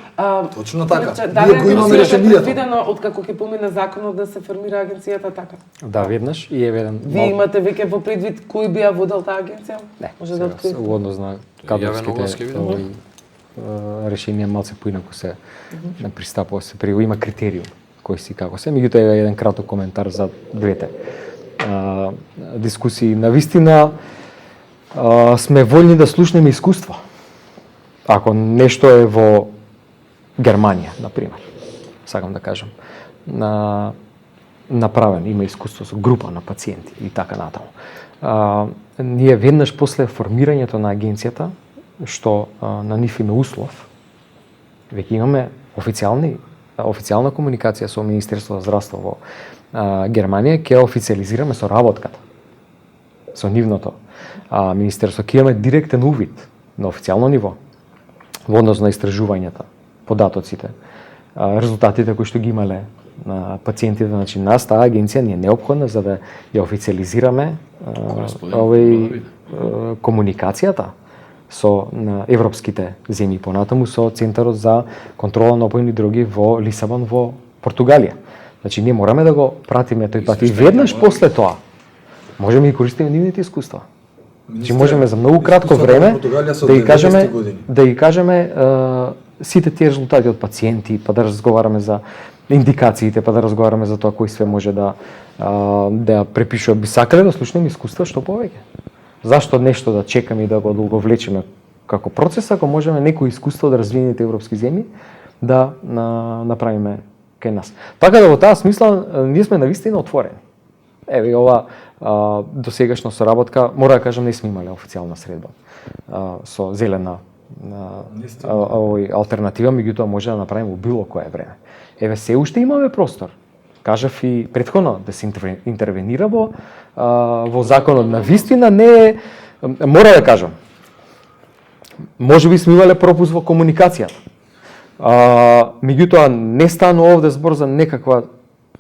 Точно така. Да, Ние го имаме решението. Предвидено од како ќе помине законот да се формира агенцијата така. Да, веднаш и еве еден Вие имате веќе во предвид кој би ја водел таа агенција? Не, Може да сега, откриете. угодно на Јавен оглас ќе кадровските видиме. решенија малце поинаку се не пристапува се при има критериум кој си како се. Меѓутоа е еден краток коментар за двете дискусии. Навистина сме вољни да слушнеме искуства. Ако нешто е во Германија, на пример, сакам да кажам, направен, има искуство со група на пациенти и така натаму. Ние веднаш после формирањето на агенцијата, што на нив има услов, веќе имаме официјална комуникација со Министерството за здравство во Германија, ќе официализираме со работката, со нивното министерство, ќе имаме директен увид на официјално ниво во однос на истражувањата, податоците, резултатите кои што ги имале на пациентите. Значи, нас таа агенција ни е неопходна за да ја официализираме комуникацијата со на европските земји, понатаму со Центарот за контрола на опојни дроги во Лисабон во Португалија. Значи, ние мораме да го пратиме тој пат и веднаш после тоа можеме да користиме нивните искуства. Значи, можеме за многу кратко време да ги кажеме сите тие резултати од пациенти, па да разговараме за индикациите, па да разговараме за тоа кој све може да препишува. Би сакале да слушнеме искуства што повеќе. Зашто нешто да чекаме и да го влечеме како процес, ако можеме некои искуство да развиените европски земји да направиме кај нас. Така да во таа смисла ние сме навистина отворени. Еве ова досегашна соработка, мора да кажам, не сме имале официјална средба со зелена овој алтернатива, меѓутоа може да направиме во било кое време. Еве се уште имаме простор. Кажав и претходно да се интервенира во законот. На вистина не е, мора да кажам, може би сме имале пропуст во комуникацијата. Меѓутоа не станува овде збор за некаква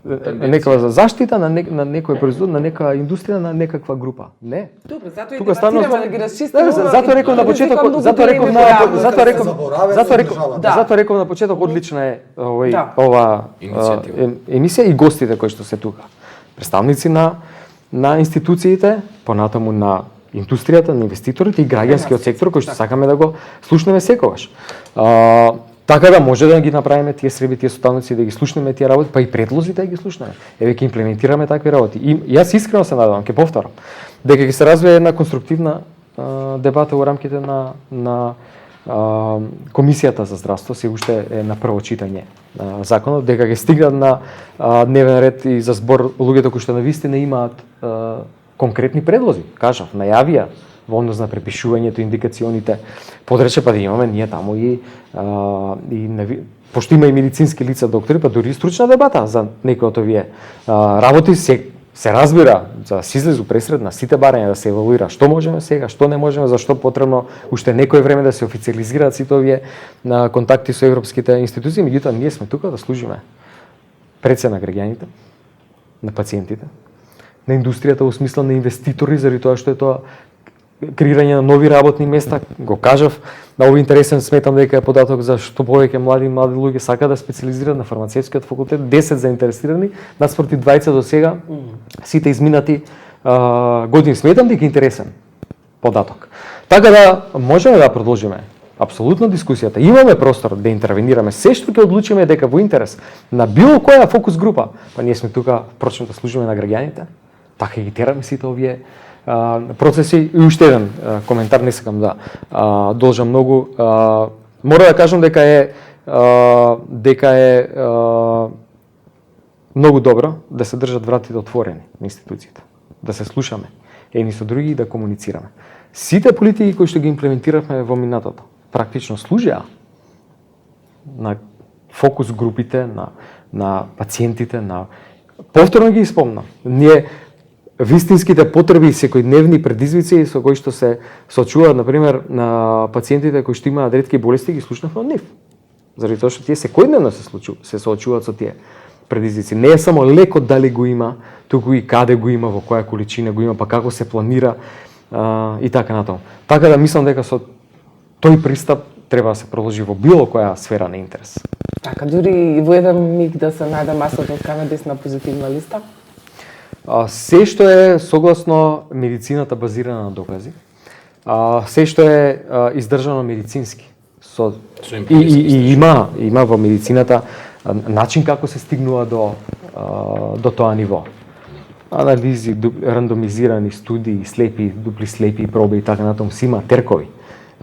за заштита на некој производ, на некоја индустрија, на некаква група. Не. Добро, затоа и Тука станува дебатираме да ги расчистиме. затоа реков на почетокот, затоа реков на почеток одлична е ова емисија и гостите кои што се тука. Представници на институциите, понатаму на индустријата, на инвеститорите и граѓанскиот сектор кој што сакаме да го слушнеме секогаш. Така да може да ги направиме тие среби, тие составници, да ги слушнеме тие работи, па и предлозите да ги слушнеме. Еве ќе имплементираме такви работи. И јас искрено се надевам, ќе повторам, дека ќе се развие една конструктивна дебата во рамките на Комисијата за здравство, се уште е на прво читање законот, дека ќе стигнат на дневен ред и за збор луѓето кои што навистина имаат конкретни предлози, кажав, најавија во однос на препишувањето, индикационите подрече, па да имаме ние таму и пошто има и медицински лица, доктори, па дури и стручна дебата за некои од овие работи се разбира, за да се излезу пресред на сите барања, да се евалуира што можеме сега, што не можеме, зашто потребно уште некој време да се официализираат сите овие контакти со европските институции, меѓутоа ние сме тука да служиме пред се на граѓаните, на пациентите, на индустријата во смисла на инвеститори, заради тоа што е тоа креирање на нови работни места. Го кажав, многу интересен сметам дека е податок за што повеќе млади луѓе сака да специализираат на фармацевскиот факултет, 10 заинтересирани, наспроти 20 до сега, сите изминати години. Сметам дека е интересен податок. Така да можеме да продолжиме апсолутно дискусијата. Имаме простор да интервенираме. Се што ќе одлучиме дека во интерес на било која фокус група, па ние сме тука прочно да служиме на граѓаните, така ги тераме сите овие процеси. И уште еден коментар, не сакам да должам многу. Мора да кажам дека е многу добро да се држат вратите отворени на институциите, да се слушаме едни со други и да комуницираме. Сите политики кои што ги имплементиравме во минатото практично служеа на фокус групите, на пациентите, повторно ги спомнам. Ние вистинските потреби и секојдневни предизвици со кои што се соочуваат, например, на пациентите кои што имаат ретки болести, ги слушнавме од нив. Заради тоа што тие секојдневно се соочуваат со тие предизвици. Не е само лекот дали го има, туку и каде го има, во која количина го има, па како се планира и така натаму. Така да мислам дека со тој пристап треба да се продолжи во било која сфера на интерес. Така, дури во еден миг да се најде масата од канабис на позитивна листа? Се што е согласно медицината базирана на докази, се што е издржано медицински, и има во медицината начин како се стигнува до тоа ниво. Анализи, рандомизирани студии, слепи, дупли слепи проби и така натаму, си има теркови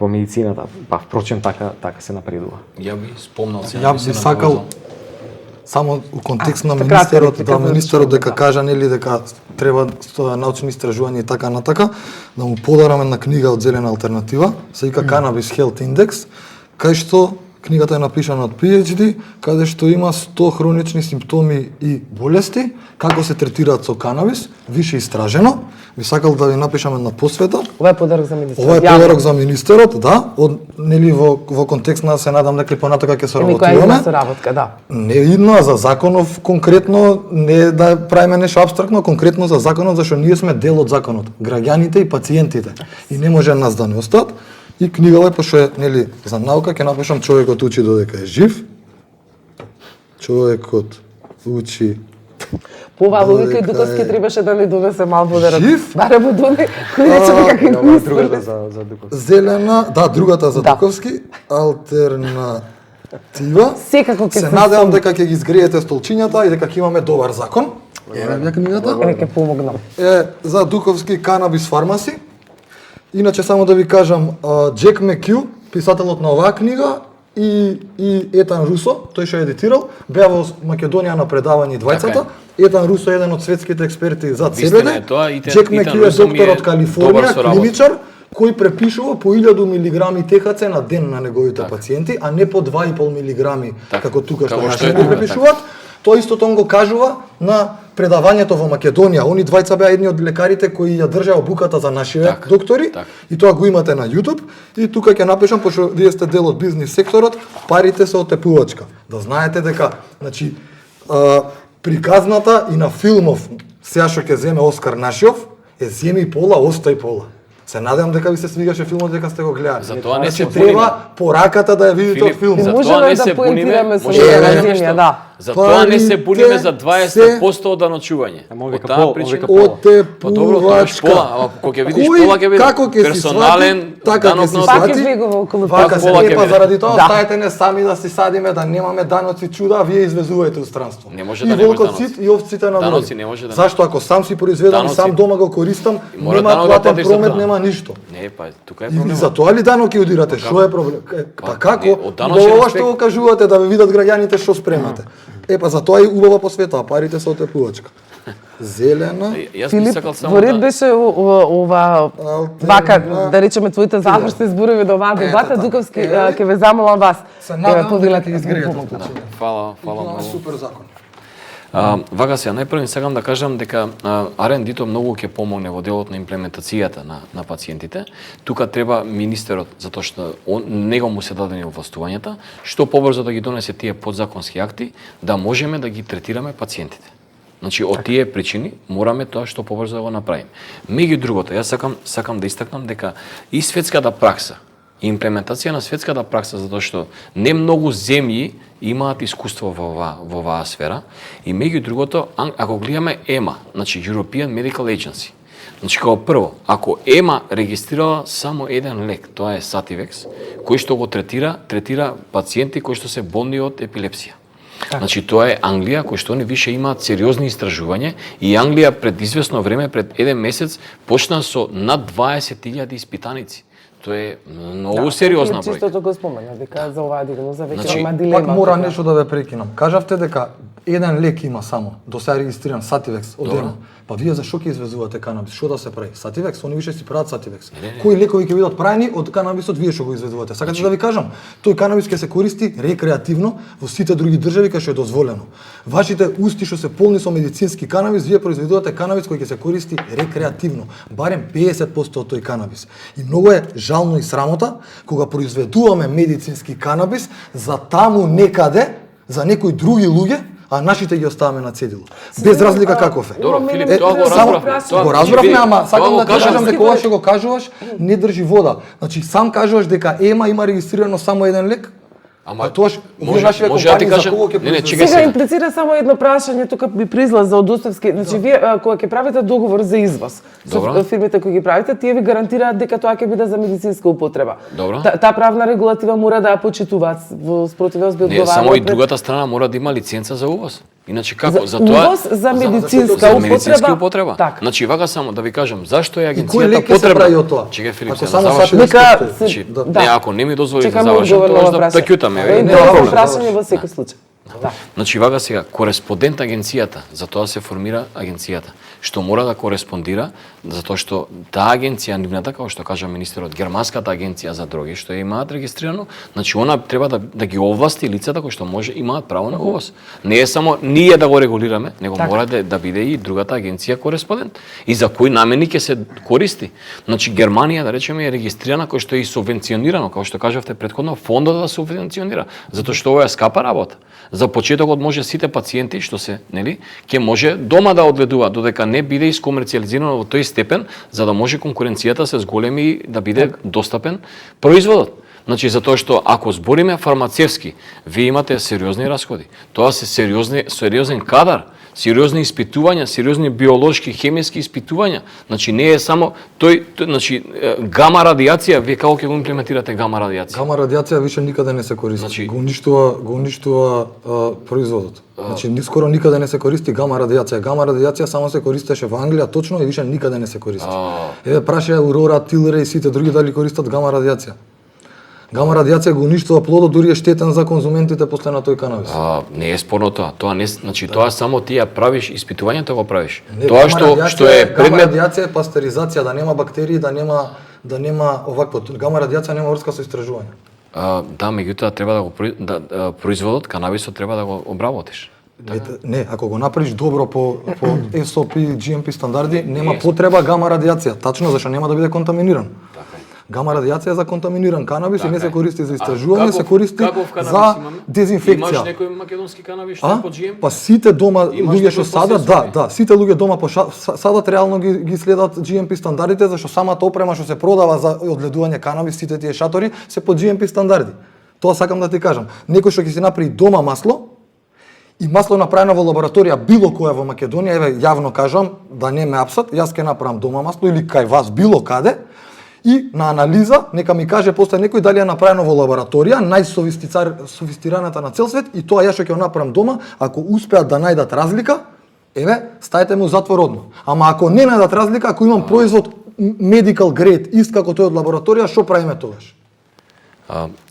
во медицината, па впрочем така се напредува. Ја би спомнал се. Ја би сакал само у контекст на министерот дека кажа нели дека треба научни истражувања и така натака, да му подараме на книга од Зелена алтернатива, се вика Cannabis Health Index, кај што книгата е напишана од PhD, каде што има 100 хронични симптоми и болести, како се третираат со канабис, више истражено. Ви сакал да ви напишам една посвета. Ова е подарок за министерот. Ова е подарок за министерот, да, нели во контекст на се надам дека понатака ќе се работиме. Некоја една соработка, да. Не идно за законов конкретно, не да правиме нешто апстрактно, конкретно за законот, зашто ние сме дел од законот, граѓаните и пациентите. И не може нас да не остат. И книгава е пошто е нели за наука, ќе напишам човекот учи додека е жив. Човекот учи. По оваа логика и Дуковски требаше да ни донесе мал подарок. Жив? Барем од оној кој рече дека како Ова другата за Дуковски. Зелена, да, другата за Дуковски, алтернатива. Секако ќе се надевам дека ќе ги изгреете столчињата и дека ќе имаме добар закон. Еве ја книгата. Еве ќе помогнам. За Дуковски Cannabis Pharmacy. Иначе само да ви кажам, Джек Мекю, писателот на оваа книга, и Етан Русо, тој што едитирал, беа во Македонија на предавање двајцата. Етан Русо е еден од светските експерти за Вистина е ЦБД. тоа, Джек Мекју е доктор од Калифорнија, клиничар, кој препишува по 1000 милиграми ТХЦ на ден на неговите пациенти, а не по 2,5 милиграми, како тука што нашите го препишуваат. Тоа истото он го кажува на предавањето во Македонија. Они двајца беа едни од лекарите кои ја држаа обуката за нашите доктори, и тоа го имате на YouTube. И тука ќе напишам, пошто вие сте дел од бизнис секторот, парите се отепувачка. Да знаете дека, значи, приказната и на филмов, сега што ќе земе Оскар Нашиов, е земи пола, остај пола. Се надевам дека ви се свигаше филмот дека сте го гледали. Затоа не се треба пораката да ја видите од филмот. Затоа не се буниме, затоа не се буниме за 20% од даночување. Од таа причина Отепувачка. Кога ќе видиш пола ќе биде персонален данок на Пак е бегува околу Вака се лепа заради тоа, оставете не сами да си садиме, да немаме даноци чуда, вие извезувајте устранство. Не може да немаш даноци. И овците на Даноци не може да. Зашто ако сам си произведам и сам дома го користам, нема платен промет, нема ништо. Не, па тука е И проблем. за тоа ли данок ќе удирате? Што е проблем? Па како? од даночен Ова аспект- што го кажувате да ви видат граѓаните што спремате. Па за тоа и убава посвета, парите се отепувачка. Зелена. Јас би Филип, сакал само во ред да беше ова вака, да речеме твоите завршни зборови до оваа дебата, Дуковски, ќе ве замолам вас. Се надам дека повелете ќе изгреете. фала Имаме многу. супер закон. Вака сега, најпрво сакам да кажам дека R&D-то многу ќе помогне во делот на имплементацијата на пациентите. Тука треба министерот, затоа што него му се дадени овластувањата, што побрзо да ги донесе тие подзаконски акти, да можеме да ги третираме пациентите. Значи, од тие причини мораме тоа што побрзо да го направиме. Меѓу другото, јас сакам да истакнам дека и светската пракса, и имплементација на светската пракса, затоа што не многу земји имаат искуство во оваа сфера, и меѓу другото, ако гледаме EMA, значи European Medical Agency, значи како прво, ако EMA регистрирала само еден лек, тоа е Sativex, кој што го третира пациенти кои што се болни од епилепсија. Значи тоа е Англија, кој што они више имаат сериозни истражувања, и Англија пред известно време, пред еден месец, почна со над 20.000 испитаници. Тоа е многу сериозна бројка. Чистото го спомена, дека за оваа диагноза веќе Значи, има дилема. Пак мора нешто да ве прекинам. Кажавте дека еден лек има само, до сега регистриран Sativex од EMA. Па вие зашо ќе извезувате канабис? Што да се прави? Sativex, они више си прават Sativex. Кои лекови ќе бидат правени од канабисот, вие што го извезувате? Сакате да ви кажам, тој канабис ќе се користи рекреативно во сите други држави кај што е дозволено. Вашите усти што се полни со медицински канабис, вие произведувате канабис кој ќе се користи рекреативно, барем 50% од тој канабис. И многу е жално и срамота кога произведуваме медицински канабис за таму некаде, за некои други луѓе, а нашите ги оставаме на цедило. Без разлика каков е. Добро, Филип, Е, тоа го само- разбравме. Го разбравме, ама сакам да кажам кажам дека ова што го кажуваш не држи вода. Значи сам кажуваш дека EMA има регистрирано само еден лек, Ама а тоа може да ти кажам, не, чекај Сега сега. имплицира само едно прашање, тука би призлаза од Достоевски. Значи, вие кога ќе правите договор за извоз Добро. со фирмите кои ги правите, тие ви гарантираат дека тоа ќе биде за медицинска употреба. Добро. Таа правна регулатива мора да ја почитуваат, во спротивност би Не, одговарала. само и пред- другата страна мора да има лиценца за увоз. Иначе како? За Затоа увоз за медицинска за медицинска употреба. употреба. Така. Значи вака само да ви кажам зашто е кој агенцијата лек ќе се потребна. прави од тоа? Чекај Филип, Ако сега само завршам. Sativex Нека постои. Значи, Да. не, ако не ми дозволиш да Чекаме завршам, одговор на тоа ова да прашање. кјутаме. Не, Добро, прашање добро. во секој случај. Да. Значи вака сега, кореспондент агенцијата, за тоа се формира агенцијата, што мора да кореспондира, затоа што таа агенција, нивната, како што кажа министерот, германската агенција за дроги, што ја имаат регистрирано, значи она треба да ги овласти лицата кои што имаат право на увоз. Не е само ние да го регулираме, него Така. мора да биде и другата агенција кореспондент. И за кои намени ќе се користи. Значи Германија, да речеме, е регистрирана кој што е и субвенционирано, како што кажавте претходно, фондот да субвенционира, затоа што ова е скапа работа. За почетокот може сите пациенти што се, нели, ќе може дома да одгледуваат додека не биде искомерцијализирано во тој степен за да може конкуренцијата се зголеми и да биде достапен производот. Значи затоа што ако збориме фармацевски, вие имате сериозни расходи. Тоа се сериозен кадар, сериозни испитувања, сериозни биолошки, хемиски испитувања. Значи не е само значи гама радиација, вие како ќе го имплементирате гама радиација? Гама радиација више никаде не се користи. Значи- Го уништува производот. Значи скоро никаде не се користи гама радиација. Гама радиација само се користеше во Англија точно и више никаде не се користи. Еве праша Аурора, Тилре и сите други дали користат гама радиација. Гама радиација го уништува плодот, дури е штетен за конзументите после на тој канабис. Не е спорно тоа. Тоа не, значи тоа само ти ја правиш испитувањето го правиш. Не, Тоа гама што е гама предмет радиација е пастеризација, да нема бактерии, да нема овакво. Гама радиација нема врска со истражување. да, меѓутоа треба да го производот канабисот треба да го обработиш. Не, ако го направиш добро по SOP, GMP стандарди, нема потреба гама радиација. Тачно зашто нема да биде контаминиран. Гама радиација е за контаминиран канабис и не се користи за истражување, се користи за дезинфекција. Имаш некој македонски канабис што е под GMP? Па сите дома луѓе што садат, да, сите луѓе дома садат реално ги следат GMP стандардите, зашто самата опрема што се продава за одгледување канабис, сите тие шатори се под GMP стандарди. Тоа сакам да ти кажам. Некој што ќе си направи дома масло и масло направено во лабораторија било која во Македонија, еве јавно кажам, да не ме апсат, јас ќе направам дома масло или кај вас било каде, и на анализа нека ми каже после некој дали е направено во лабораторија, најсофистираната на цел свет, и тоа јас што ќе го направам дома, ако успеат да најдат разлика, еве, стајте му затвор одма. Ама ако не најдат разлика, ако имам производ medical grade ист како тој од лабораторија, што правиме тогаш?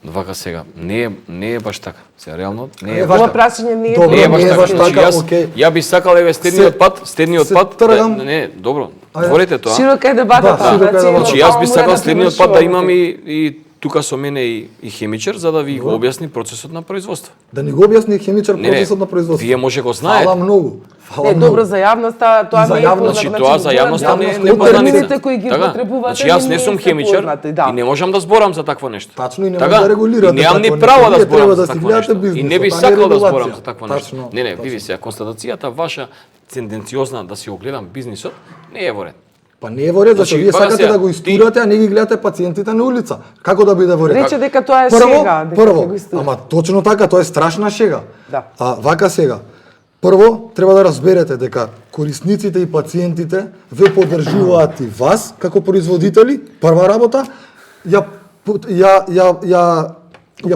Вака сега, не е баш така. Сега реално не е Ова баш така. прашање не е Добро, Не е баш не е така. баш Значи, така, јас, окей. ја би сакал еве стедниот пат, тргам. не, добро. Говорите тоа. Широка е дебатата. Да, широка е дебатата. Значи јас би сакал стедниот пат да завршуваме. имам и тука со мене и хемичар за да ви го објасни процесот на производство. Да ни го објасни хемичар Не, процесот на производство. вие може го знаете. Фала многу. Фала Не, многу. добро за јавноста, тоа За не е јавност, познато. Значи тоа за јавноста не е јавност, непознаница. термините кои ги Така? употребувате, Значи јас не не сум се хемичар познати, да. и не можам да зборам за такво нешто. Тачно, и не Така? може да регулирате И немам ни такво право нешто. да Вие зборам треба за да си такво гледате нешто. И бизнисот, не би а не сакал да регулација. зборам за такво нешто. Тачно, Не, тачно. види се, констатацијата ваша тенденциозна да си огледам бизнисот не е во ред. Па не е во ред, зашто Значи, вие вака сакате сега, да го истурате, а не ги гледате пациентите на улица. Како да биде во ред? Рече дека тоа е Прво, шега, дека ќе го истури. ама точно така, тоа е страшна шега. Да. Вака сега. Прво, треба да разберете дека корисниците и пациентите ве поддржуваат и вас како производители. Прва работа, ја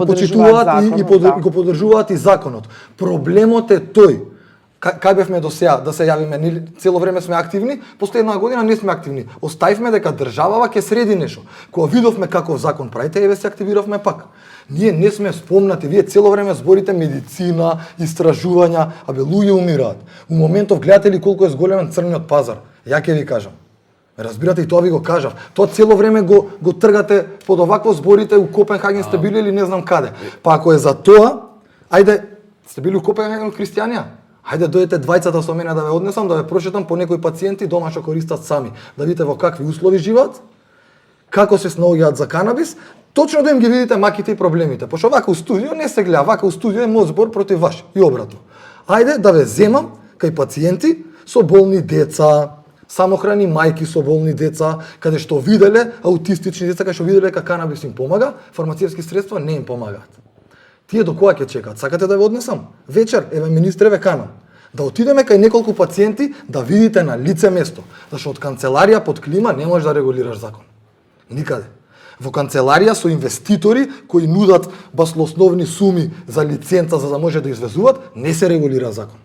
почитуваат и го поддржуваат и законот. Проблемот е тој. Кај бевме до сега да се јавиме, цело време сме активни, последна година не сме активни. Оставивме дека државава ќе среди нешто. Кога видовме каков закон правите, еве се активиравме пак. Ние не сме спомнати, вие цело време зборите медицина, истражувања, абе луѓе умираат. У моментов гледате ли колку е зголемен црниот пазар? Ја ќе ви кажам. Разбирате, и тоа ви го кажав. Тоа цело време го тргате под овакво зборите, у Копенхаген сте били или не знам каде. Па ако е за тоа, ајде, сте били у Копенхаген христијанија? Хајде дојдете двајцата со мене да ве однесам, да ве прочитам по некои пациенти дома што користат сами, да видите во какви услови живеат, како се снаоѓаат за канабис, точно да им ги видите маките и проблемите. Пошто вака у студио не се гледа, вака у студио е мој збор против ваш и обратно. Ајде да ве земам кај пациенти со болни деца, самохрани мајки со болни деца, каде што виделе аутистични деца, каде што виделе дека канабис им помага, фармацевски средства не им помагаат. Тие до кога ќе чекаат? Сакате да ве однесам? Вечер, еве министре ве канам. Да отидеме кај неколку пациенти да видите на лице место. Зашто од канцеларија под клима не можеш да регулираш закон. Никаде. Во канцеларија со инвеститори кои нудат баслосновни суми за лиценца за да може да извезуваат, не се регулира закон.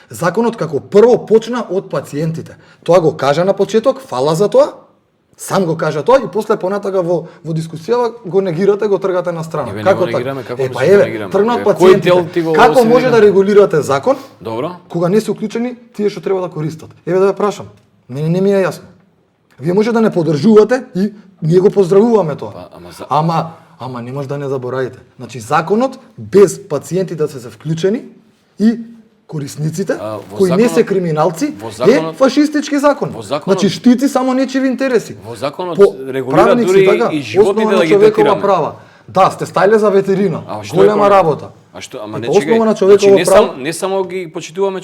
Законот како прво почна од пациентите. Тоа го кажа на почеток, фала за тоа. Сам го кажа тоа и после понатака во дискусија го негирате, го тргате на страна. Еве, Како не го негираме, како па да се еве, негираме? тргнат Еве, кој дел ти пациентите. го Како може осведомира? да регулирате закон Добро? кога не се уклучени тие што треба да користат? Еве да ве прашам. Мене не ми е јасно. Вие може да не поддржувате и ние го поздравуваме тоа. Ама не може да не заборавите. Значи законот без пациентите да се вклучени и корисниците кои не се криминалци е фашистички закон. Значи штити само нечиви интереси. Во законот регулира дури и животните да ги третираме. Права. Да, сте стајле за ветерина. Голема работа. А што, ама не Основа на чекај, човеково право. не само ги почитуваме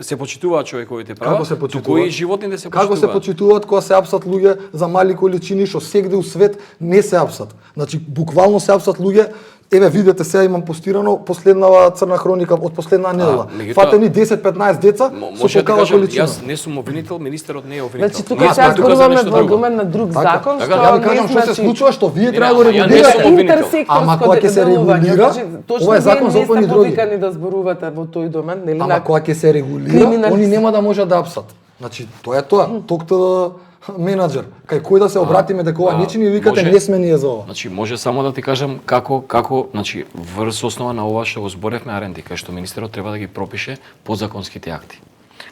се почитуваат човековите права, Како се туку почитуваат? и животните се почитуваат. Како се почитуваат кога се апсат луѓе за мали количини што сегде у свет не се апсат. Значи буквално се апсат луѓе. Еве видете сега имам постирано последнава црна хроника од последна недела. Фатени 10-15 деца со такава количина. Јас не сум обвинител, министерот не е обвинител. Значи тука сега зборуваме во аргумент на друг закон, што ја ви кажам што се случува, што вие треба да го регулирате. Ама кога ќе се регулира, ова е закон за опојни дроги. Повикани да зборувате во тој домен, нели? Ама кога ќе се регулира, они нема да можат да апсат. Значи тоа е тоа. Токто менаџер, кај кој да се обратиме дека ова нечи ни викате може- не сме ние за ова. Значи може само да ти кажам како значи врз основа на ова што го зборевме аренди, кај што министерот треба да ги пропише подзаконските акти.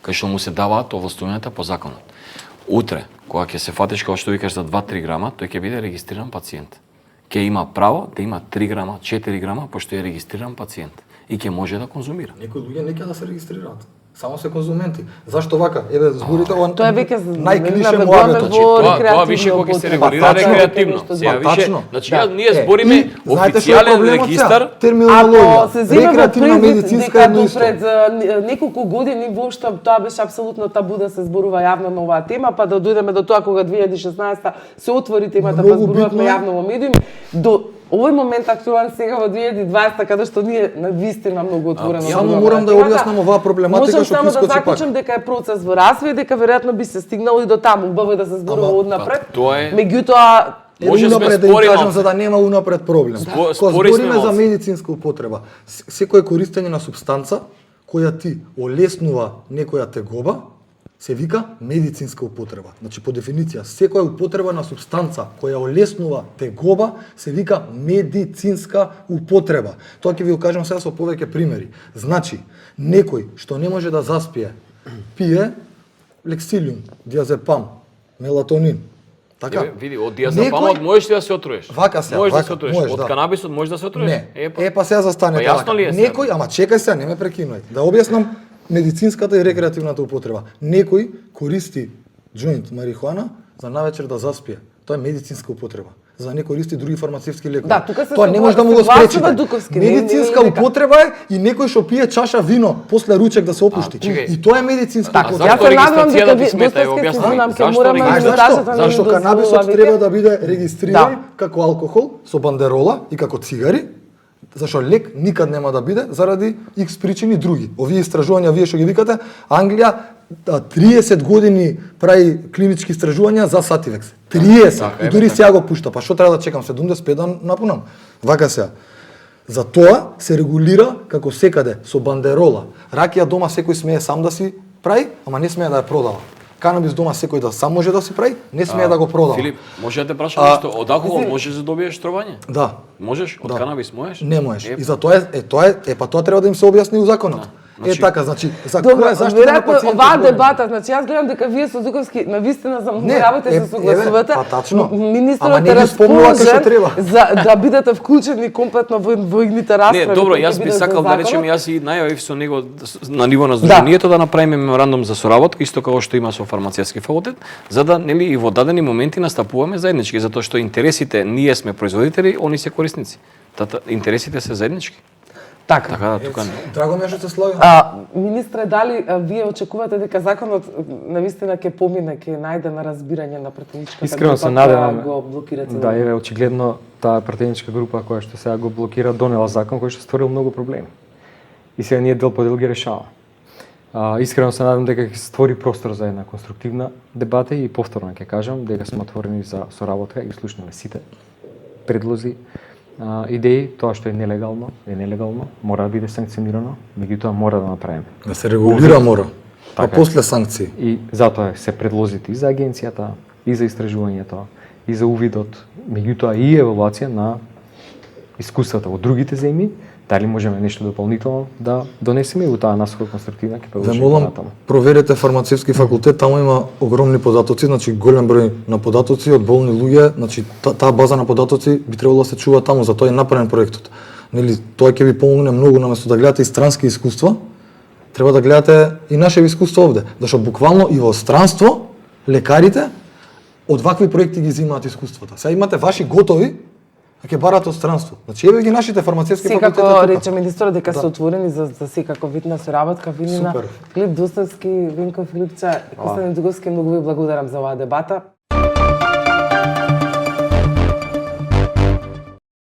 Кај што му се даваат овластувањата по законот. Утре, кога ќе се фатиш како што викаш за 2-3 грама, тој ќе биде регистриран пациент. Ќе има право да има 3 грама, 4 грама, пошто е регистриран пациент и ќе може да конзумира. Некои луѓе не ќе да се регистрираат. Само се конзументи. Зашто вака? Еве зборите ова Тоа е веќе најклише на муабето. во Тоа рекреативно више кога ќе се употреба. регулира Тачно. рекреативно. Сега више, Тачно. значи Да. ние збориме И знаете што е официјален проблемот сега? регистар. Терминологија. Ако се зема во Рекреативна предвид медицинска дека едно до исто. пред неколку години воопшто тоа беше апсолутно табу да се зборува јавно на оваа тема, па да дојдеме до тоа кога 2016 се отвори темата, па Многу зборувавме битно е. јавно во медиуми, до овој момент актуален сега во 2020 каде што ние навистина многу отворено Само зборуваме морам на да темата, објаснам оваа проблематика можам што само да прискочи пак. заклучам дека е процес во развој, дека веројатно би се стигнало и до таму, убаво е да се зборува Ама, однапред. па, тоа е- Меѓутоа Може сме унапред да им спориме. кажам за да нема унапред проблем. Кога спори сме збориме за малце. медицинска употреба, секое користење на супстанца која ти олеснува некоја тегоба, се вика медицинска употреба. Значи по дефиниција, секоја употреба на супстанца која олеснува тегоба се вика медицинска употреба. Тоа ќе ви го кажам сега со повеќе примери. Значи, некој што не може да заспие, пие лексилиум, диазепам, мелатонин. Така? Еве, види, од диазепамот можеш ли да се отруеш? Вака се, можеш да вака, се отруеш. можеш, од да. канабисот можеш да се отруеш? Не, па сега застане Па јасно ли е сега? Некој, ама чекај се, не ме прекинувај. Да објаснам медицинската и рекреативната употреба. Некој користи џоинт марихуана за навечер да заспие. Тоа е медицинска употреба. За да не користи други фармацевтски лекови. Да, тука се Тоа не може да му го согласува спречите. Дуковски, Медицинска не е дека- употреба е и некој што пие чаша вино после ручек да се опушти. чекај. И тоа е медицинска Така, употреба. јас се надевам регистрацијата дека ти ви смета, доста ја сте објасни. се знам, ќе Зашто мораме регистрација? Знаеш имитацията зашто? да ни Зашто дозволува канабисот веќе. треба да биде регистриран како алкохол со бандерола и како цигари, зашто лек никад нема да биде заради X причини други. Овие истражувања, вие што ги викате, Англија 30 години прави клинички истражувања за Сативекс. 30. Така, И еве, дури така. сега го пушта. Па што треба да чекам 75 да напунам? Вака сега. За тоа се регулира како секаде со бандерола. Ракија дома секој смее сам да си прави, ама не смее да ја продава. Канабис дома секој да сам може да си прави, не смее да го продава. Филип, може да те прашам нешто, од алкохол можеш да добиеш тровање? Да. Можеш? Од Да. канабис можеш? Не можеш. Е, И за тоа па тоа треба да им се објасни у законот. Значи- Така, значи, за Добро, која заштита на веројатно пациентот оваа збориме? дебата, значи јас гледам дека вие со Дуковски навистина за многу Не, работа се еве, согласувате. па тачно. Ама Министерот не е ги спомнува како што расположен треба. за да бидете вклучени комплетно во игните расправи. Не, добро, кои ќе јас би бидат за сакал да речем, законот. јас и најавив со него на ниво на здруженијето да направиме меморандум за соработка, исто како што има со фармацевски факултет, за да нели и во дадени моменти настапуваме заеднички, затоа што интересите ние сме производители, они се корисници. Интересите се заеднички. Така. Така да тука Драго ми е што се славим. Министре, дали вие очекувате дека законот навистина ќе помине, ќе најде на разбирање на пратеничката Искрено се група надевам. која го блокира цело? Да, еве очигледно таа пратеничка група која што сега го блокира донела закон кој што створил многу проблеми. И сега ние дел по дел ги решаваме. Искрено се надевам дека ќе се створи простор за една конструктивна дебата и повторно ќе кажам дека сме отворени за соработка и слушнеме сите предлози, идеи, тоа што е нелегално, мора да биде санкционирано, меѓутоа мора да направиме. Да се регулира мора. А Така е. после санкции. И затоа се предлозите и за агенцијата, и за истражувањето, и за увидот, меѓутоа и евалуација на искуствата во другите земји, дали можеме нешто дополнително да донесеме и у таа насока конструктивна ќе Ве продолжиме молам, натаму. проверете фармацевски факултет, таму има огромни податоци, значи голем број на податоци од болни луѓе, значи таа база на податоци би требало да се чува таму, затоа е направен проектот. Нели, тоа ќе ви помогне многу наместо да гледате и странски искуства, треба да гледате и нашеви искуства овде, зашто буквално и во странство лекарите од вакви проекти ги земаат искуствата. Сега имате ваши готови, а ќе барате од странство. Значи еве ги нашите фармацевски факултети Секако тука. рече министерот дека се отворени за секаков вид на соработка, Винина, Супер. Филип Доставски, Винко Филипче, Костадин Дуговски, многу ви благодарам за оваа дебата.